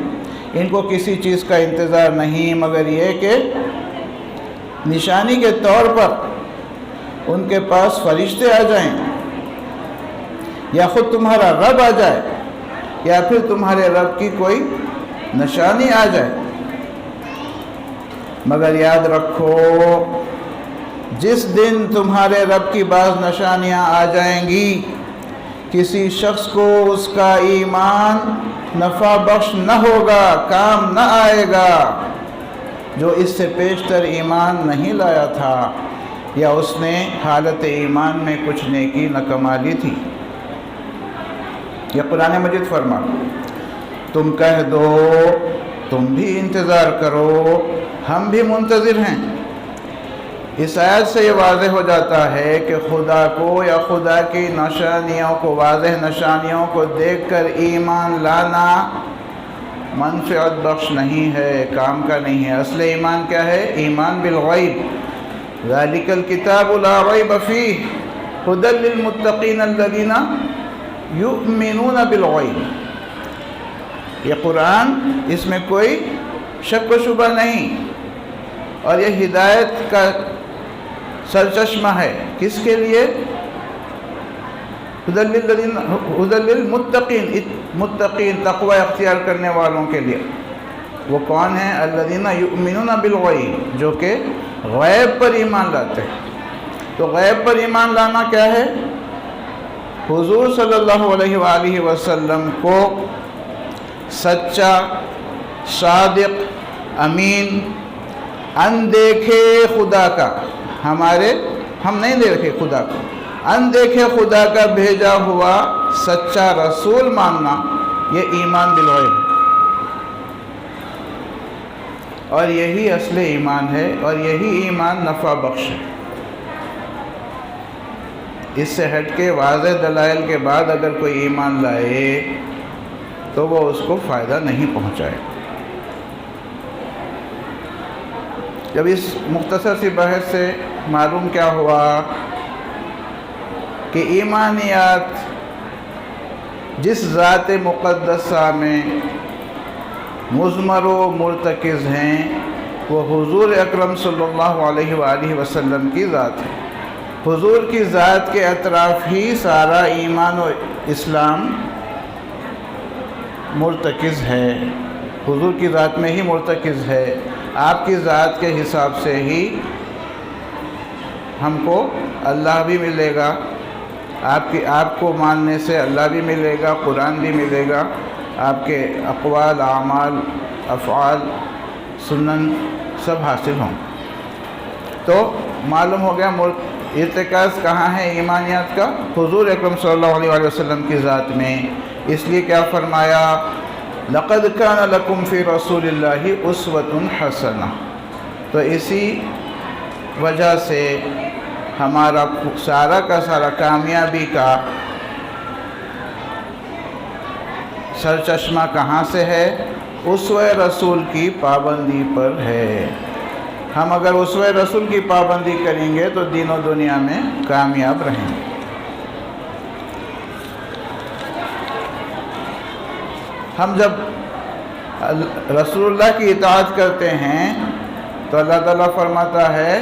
ان کو کسی چیز کا انتظار نہیں مگر یہ کہ نشانی کے طور پر ان کے پاس فرشتے آ جائیں، یا خود تمہارا رب آ جائے، یا پھر تمہارے رب کی کوئی نشانی آ جائے۔ مگر یاد رکھو جس دن تمہارے رب کی بعض نشانیاں آ جائیں گی، کسی شخص کو اس کا ایمان نفع بخش نہ ہوگا، کام نہ آئے گا، جو اس سے پیشتر ایمان نہیں لایا تھا یا اس نے حالت ایمان میں کچھ نیکی نہ کما لی تھی۔ یہ قرآن مجید فرما، تم کہہ دو تم بھی انتظار کرو، ہم بھی منتظر ہیں۔ اس آیت سے یہ واضح ہو جاتا ہے کہ خدا کو یا خدا کی نشانیوں کو، واضح نشانیوں کو دیکھ کر ایمان لانا منفعت بخش نہیں ہے، کام کا نہیں ہے۔ اصل ایمان کیا ہے؟ ایمان بالغیب، ذالک الکتاب لا ریب فیہ ھدی للمتقین الذین یؤمنون بالغیب۔ یہ قرآن، اس میں کوئی شک و شبہ نہیں، اور یہ ہدایت کا سرچشمہ ہے۔ کس کے لیے؟ ھدی للمتقین، متقین تقوی اختیار کرنے والوں کے لیے۔ وہ کون ہیں؟ الذین یؤمنون بالغیب، جو کہ غیب پر ایمان لاتے ہیں۔ تو غیب پر ایمان لانا کیا ہے؟ حضور صلی اللہ علیہ وآلہ وسلم کو سچا، صادق، امین، اندیکھے خدا کا، ہم نہیں دیکھے خدا کو، اندیکھے خدا کا بھیجا ہوا سچا رسول ماننا، یہ ایمان بالغیب ہے، اور یہی اصل ایمان ہے، اور یہی ایمان نفع بخش ہے۔ اس سے ہٹ کے واضح دلائل کے بعد اگر کوئی ایمان لائے تو وہ اس کو فائدہ نہیں پہنچائے۔ جب اس مختصر سی بحث سے معلوم کیا ہوا کہ ایمانیات جس ذات مقدسہ میں مضمر و مرتکز ہیں وہ حضور اکرم صلی اللہ علیہ وآلہ وسلم کی ذات ہے۔ حضور کی ذات کے اطراف ہی سارا ایمان و اسلام مرتکز ہے، حضور کی ذات میں ہی مرتکز ہے۔ آپ کی ذات کے حساب سے ہی ہم کو اللہ بھی ملے گا، آپ کو ماننے سے اللہ بھی ملے گا، قرآن بھی ملے گا، آپ کے اقوال، اعمال، افعال، سنن سب حاصل ہوں۔ تو معلوم ہو گیا ارتکاز کہاں ہے ایمانیات کا؟ حضور اکرم صلی اللہ علیہ وسلم کی ذات میں۔ اس لیے کیا فرمایا؟ لَقَدْ كَانَ لَكُمْ فِي رَسُولِ اللَّهِ أُسْوَةٌ حَسَنَةٌ۔ تو اسی وجہ سے ہمارا سارا کا سارا کامیابی کا سرچشمہ کہاں سے ہے؟ اسوہ رسول کی پابندی پر ہے۔ ہم اگر اسوہ رسول کی پابندی کریں گے تو دین و دنیا میں کامیاب رہیں گے۔ ہم جب رسول اللہ کی اطاعت کرتے ہیں تو اللہ تعالیٰ فرماتا ہے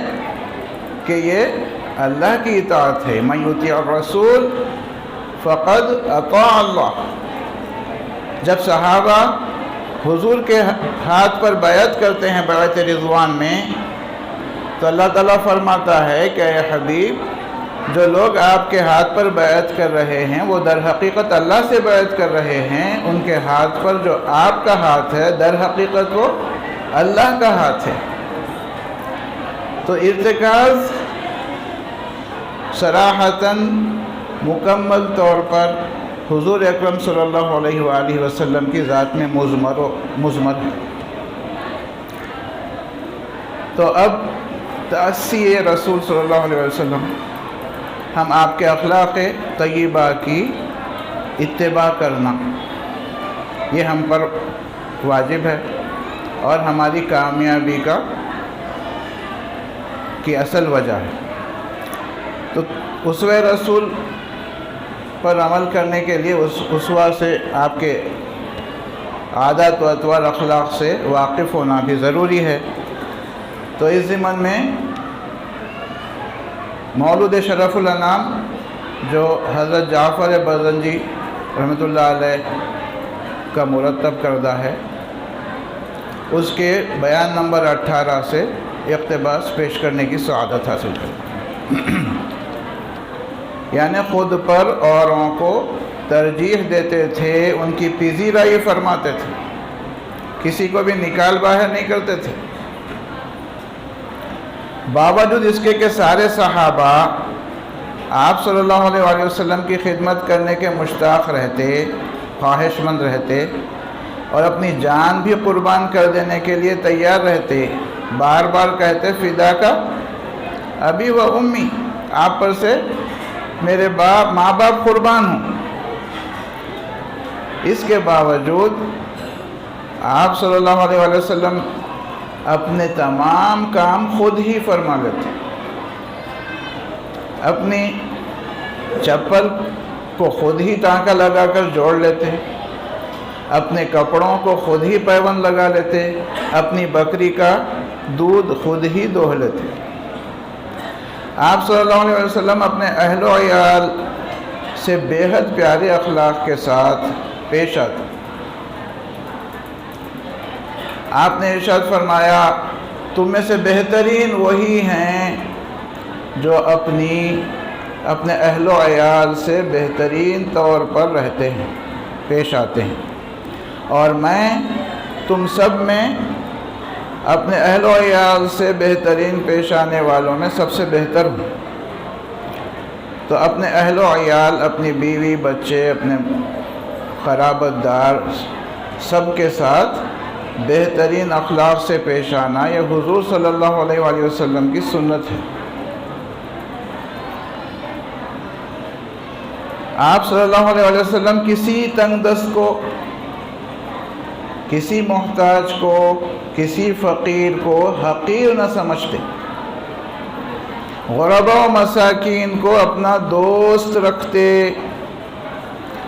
کہ یہ اللہ کی اطاعت ہے، من یطیع الرسول فقد اطاع اللہ۔ جب صحابہ حضور کے ہاتھ پر بیعت کرتے ہیں بیعت رضوان میں، تو اللہ تعالیٰ فرماتا ہے کہ اے حبیب، جو لوگ آپ کے ہاتھ پر بیعت کر رہے ہیں وہ در حقیقت اللہ سے بیعت کر رہے ہیں۔ ان کے ہاتھ پر جو آپ کا ہاتھ ہے در حقیقت وہ اللہ کا ہاتھ ہے۔ تو ارتکاز صراحتاً مکمل طور پر حضور اکرم صلی اللہ علیہ وآلہ وسلم کی ذات میں مضمر ہے۔ تو اب تأسی رسول صلی اللہ علیہ وسلم، ہم آپ کے اخلاق طیبہ کی اتباع کرنا، یہ ہم پر واجب ہے اور ہماری کامیابی کی اصل وجہ ہے۔ تو اسوہ رسول پر عمل کرنے کے لیے اس اسوہ سے آپ کے عادات و اطوار اخلاق سے واقف ہونا بھی ضروری ہے۔ تو اس ضمن میں مولود شرف الانام جو حضرت جعفر برزنجی رحمۃ اللہ علیہ کا مرتب کردہ ہے، اس کے بیان نمبر 18 سے اقتباس پیش کرنے کی سعادت حاصل کی۔ یعنی خود پر اوروں کو ترجیح دیتے تھے، ان کی پذیرائی فرماتے تھے، کسی کو بھی نکال باہر نہیں کرتے تھے۔ باوجود اس کے کہ سارے صحابہ آپ صلی اللہ علیہ وآلہ وسلم کی خدمت کرنے کے مشتاق رہتے، خواہش مند رہتے، اور اپنی جان بھی قربان کر دینے کے لیے تیار رہتے، بار بار کہتے فدا کا ابی و امی، آپ پر سے میرے ماں باپ قربان ہوں۔ اس کے باوجود آپ صلی اللہ علیہ وآلہ وسلم اپنے تمام کام خود ہی فرما لیتے، اپنی چپل کو خود ہی ٹانکا لگا کر جوڑ لیتے، اپنے کپڑوں کو خود ہی پیوند لگا لیتے، اپنی بکری کا دودھ خود ہی دوہ لیتے۔ آپ صلی اللہ علیہ وسلم اپنے اہل و عیال سے بے حد پیارے اخلاق کے ساتھ پیش آتے۔ آپ نے ارشاد فرمایا تم میں سے بہترین وہی ہیں جو اپنے اہل و عیال سے بہترین طور پر رہتے ہیں، پیش آتے ہیں، اور میں تم سب میں اپنے اہل و عیال سے بہترین پیش آنے والوں میں سب سے بہتر ہوں۔ تو اپنے اہل و عیال، اپنی بیوی بچے، اپنے قرابت دار سب کے ساتھ بہترین اخلاق سے پیش آنا یہ حضور صلی اللہ علیہ وآلہ وسلم کی سنت ہے۔ آپ صلی اللہ علیہ وآلہ وسلم کسی تنگ دست کو، کسی محتاج کو، کسی فقیر کو حقیر نہ سمجھتے، غرباء و مساکین کو اپنا دوست رکھتے،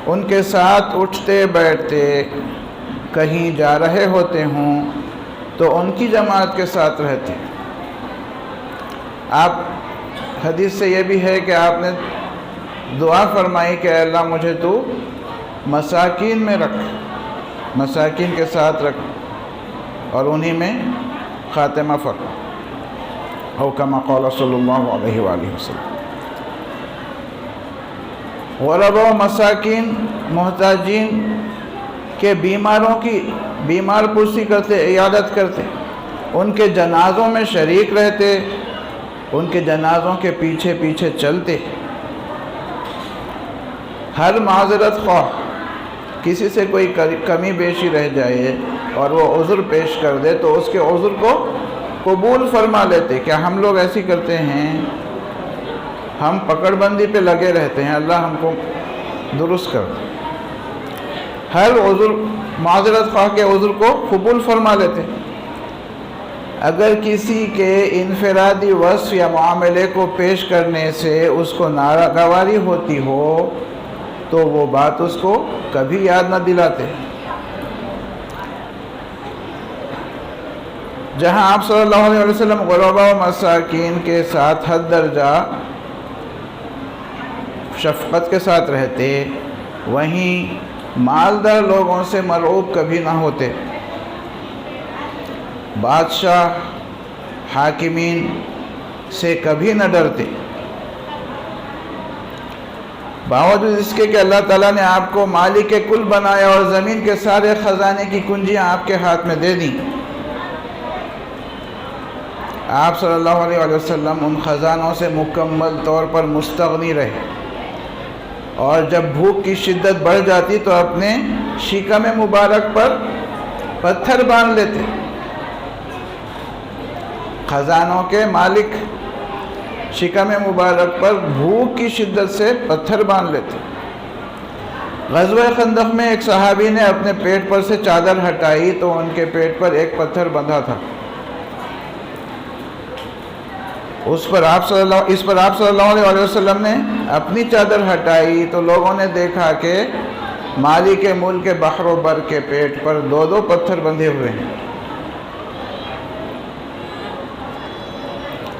ان کے ساتھ اٹھتے بیٹھتے، کہیں جا رہے ہوتے ہوں تو ان کی جماعت کے ساتھ رہتے۔ آپ حدیث سے یہ بھی ہے کہ آپ نے دعا فرمائی کہ اے اللہ مجھے تو مساکین میں رکھ، مساکین کے ساتھ رکھ، اور انہی میں خاتمہ فرما، او کما قال صلی اللہ علیہ وآلہ وسلم۔ غرباء و مساکین، محتاجین کے بیماروں کی بیمار پرسی کرتے، عیادت کرتے، ان کے جنازوں میں شریک رہتے، ان کے جنازوں کے پیچھے پیچھے چلتے۔ ہر معذرت خواہ کسی سے کوئی کمی بیشی رہ جائے اور وہ عذر پیش کر دے تو اس کے عذر کو قبول فرما لیتے۔ کیا ہم لوگ ایسی کرتے ہیں؟ ہم پکڑ بندی پہ لگے رہتے ہیں، اللہ ہم کو درست کر دے۔ ہر عذر، معذرت خواہ کے عذر کو قبول فرما لیتے۔ اگر کسی کے انفرادی وصف یا معاملے کو پیش کرنے سے اس کو ناگواری ہوتی ہو تو وہ بات اس کو کبھی یاد نہ دلاتے۔ جہاں آپ صلی اللہ علیہ وسلم غرباء و مساکین کے ساتھ حد درجہ شفقت کے ساتھ رہتے، وہیں مالدار لوگوں سے مرعوب کبھی نہ ہوتے، بادشاہ حاکمین سے کبھی نہ ڈرتے۔ باوجود اس کے کہ اللہ تعالیٰ نے آپ کو مالک کل بنایا اور زمین کے سارے خزانے کی کنجیاں آپ کے ہاتھ میں دے دیں، آپ صلی اللہ علیہ وآلہ وسلم ان خزانوں سے مکمل طور پر مستغنی رہے، اور جب بھوک کی شدت بڑھ جاتی تو اپنے شکم مبارک پر پتھر باندھ لیتے۔ خزانوں کے مالک شکم مبارک پر بھوک کی شدت سے پتھر باندھ لیتے۔ غزوہ خندق میں ایک صحابی نے اپنے پیٹ پر سے چادر ہٹائی تو ان کے پیٹ پر ایک پتھر بندھا تھا۔ اس پر آپ صلی اللہ علیہ وسلم نے اپنی چادر ہٹائی تو لوگوں نے دیکھا کہ مالک ملک بحر و بر کے پیٹ پر 2 پتھر بندھے ہوئے ہیں۔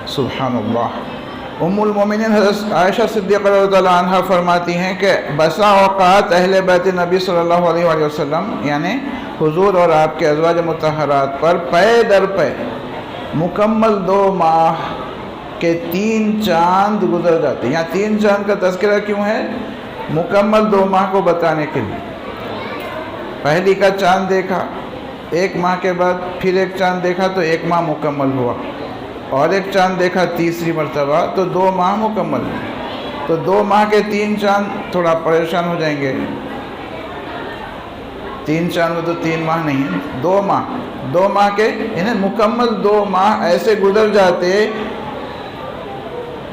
سبحان اللہ۔ ام المومنین حضرت عائشہ صدیقہ رضی اللہ عنہ فرماتی ہیں کہ بسا اوقات اہل بیت نبی صلی اللہ علیہ وآلہ وسلم یعنی حضور اور آپ کے ازواج مطہرات پر پے در پے مکمل 2 ماہ کے 3 چاند گزر جاتے ہیں۔ یہاں 3 چاند کا تذکرہ کیوں ہے؟ مکمل 2 ماہ کو بتانے کے لیے۔ پہلی کا چاند دیکھا، 1 ماہ کے بعد پھر 1 چاند دیکھا تو 1 ماہ مکمل ہوا، اور 1 چاند دیکھا تیسری مرتبہ تو 2 ماہ مکمل ہوئے۔ تو 2 ماہ کے 3 چاند تھوڑا پریشان ہو جائیں گے، 3 چاند میں تو 3 ماہ نہیں ہے، 2 ماہ 2 ماہ کے یعنی مکمل 2 ماہ ایسے گزر جاتے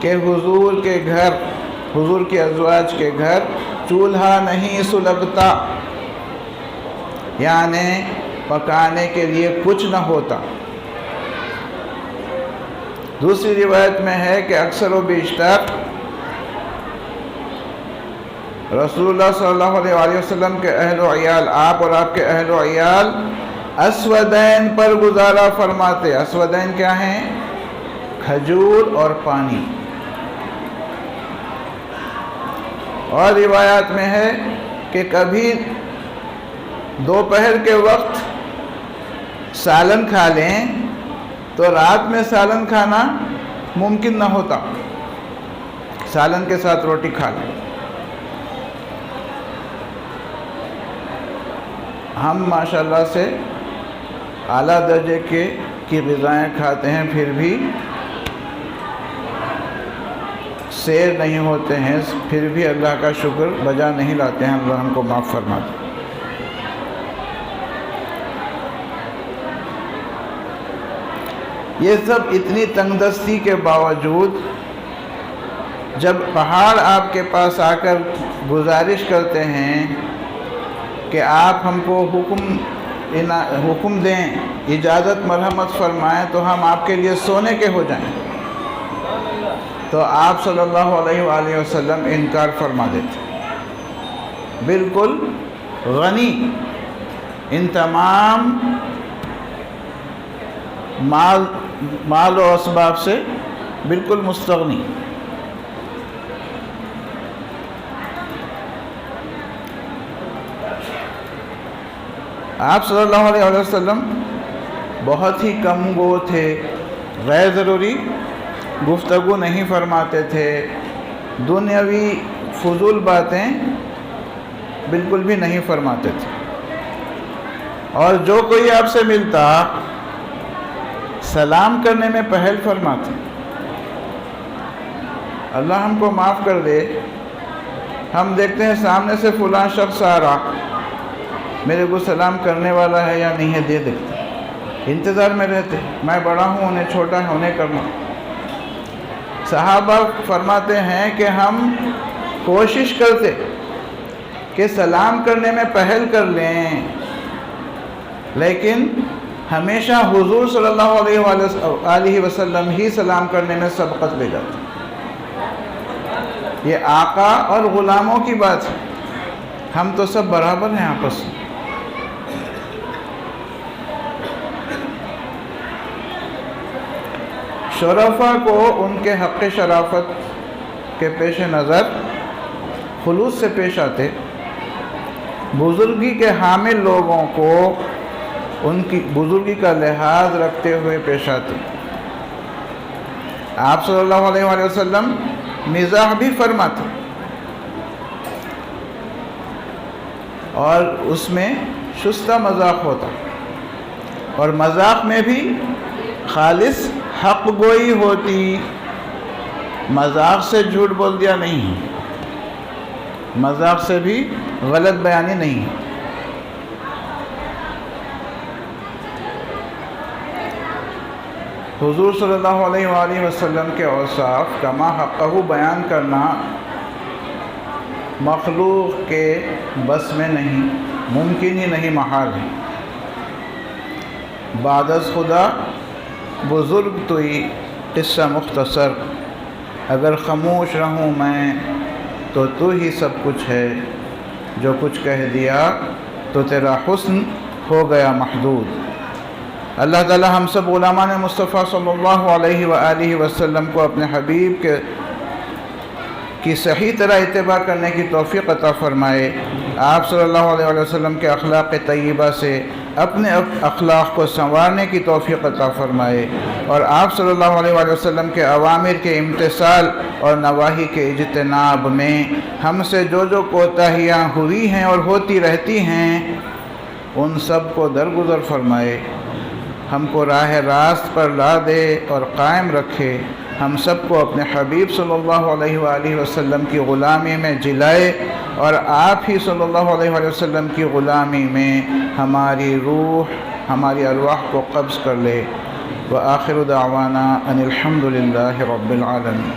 کہ حضور کے گھر، حضور کے ازواج کے گھر چولہا نہیں سلگتا، یعنی پکانے کے لیے کچھ نہ ہوتا۔ دوسری روایت میں ہے کہ اکثر و بیشتر رسول اللہ صلی اللہ علیہ وآلہ وسلم کے اہل و عیال، آپ اور آپ کے اہل و عیال اسودین پر گزارا فرماتے۔ اسودین کیا ہیں؟ کھجور اور پانی۔ اور روایات میں ہے کہ کبھی دوپہر کے وقت سالن کھا لیں تو رات میں سالن کھانا ممکن نہ ہوتا، سالن کے ساتھ روٹی کھا لیں۔ ہم ماشاءاللہ سے اعلیٰ درجے کی غذائیں کھاتے ہیں، پھر بھی سیر نہیں ہوتے ہیں، پھر بھی اللہ کا شکر بجا نہیں لاتے ہیں۔ اللہ ہم کو معاف فرما دے۔ یہ سب اتنی تنگ دستی کے باوجود جب پہاڑ آپ کے پاس آ کر گزارش کرتے ہیں کہ آپ ہم کو حکم دیں، اجازت مرحمت فرمائیں تو ہم آپ کے لیے سونے کے ہو جائیں، تو آپ صلی اللہ علیہ وآلہ وسلم انکار فرما دیتے۔ بالکل غنی، ان تمام مال و اسباب سے بالکل مستغنی۔ آپ صلی اللہ علیہ وسلم بہت ہی کم گو تھے، غیر ضروری گفتگو نہیں فرماتے تھے، دنیاوی فضول باتیں بالکل بھی نہیں فرماتے تھے، اور جو کوئی آپ سے ملتا سلام کرنے میں پہل فرماتے۔ اللہ ہم کو معاف کر دے، ہم دیکھتے ہیں سامنے سے فلاں شخص آ رہا، میرے کو سلام کرنے والا ہے یا نہیں ہے، دے دیتے، انتظار میں رہتے، میں بڑا ہوں انہیں چھوٹا ہے انہیں کرنا۔ صحابہ فرماتے ہیں کہ ہم کوشش کرتے کہ سلام کرنے میں پہل کر لیں، لیکن ہمیشہ حضور صلی اللہ علیہ وسلم ہی سلام کرنے میں سبقت لے جاتے۔ یہ آقا اور غلاموں کی بات ہے، ہم تو سب برابر ہیں آپس میں۔ شرفا کو ان کے حق شرافت کے پیش نظر خلوص سے پیش آتے، بزرگی کے حامل لوگوں کو ان کی بزرگی کا لحاظ رکھتے ہوئے پیش آتے۔ آپ صلی اللہ علیہ وآلہ وسلم مزاح بھی فرماتے، اور اس میں شستہ مذاق ہوتا، اور مذاق میں بھی خالص حق گوئی ہوتی، مذاق سے جھوٹ بول دیا نہیں، مذاق سے بھی غلط بیانی نہیں۔ حضور صلی اللہ علیہ وآلہ وسلم کے اوصاف کما حقہ بیان کرنا مخلوق کے بس میں نہیں، ممکن ہی نہیں، محال ہے۔ بعد از خدا بزرگ توئی قصہ مختصر، اگر خاموش رہوں میں تو تو ہی سب کچھ ہے، جو کچھ کہہ دیا تو تیرا حسن ہو گیا محدود۔ اللہ تعالی ہم سب غلامان مصطفیٰ صلی اللہ علیہ وآلہ وسلم کو اپنے حبیب کی صحیح طرح اتباع کرنے کی توفیق عطا فرمائے۔ آپ صلی اللہ علیہ وسلم کے اخلاق طیبہ سے اپنے اخلاق کو سنوارنے کی توفیق عطا فرمائے، اور آپ صلی اللہ علیہ وسلم کے اوامر کے امتثال اور نواہی کے اجتناب میں ہم سے جو کوتاہیاں ہوئی ہیں اور ہوتی رہتی ہیں ان سب کو درگزر فرمائے، ہم کو راہ راست پر لا دے اور قائم رکھے، ہم سب کو اپنے حبیب صلی اللہ علیہ وآلہ وسلم کی غلامی میں جلائے، اور آپ ہی صلی اللہ علیہ وسلم کی غلامی میں ہماری روح، ہماری ارواح کو قبض کر لے۔ وآخر دعوانا ان الحمد للہ رب العالمین۔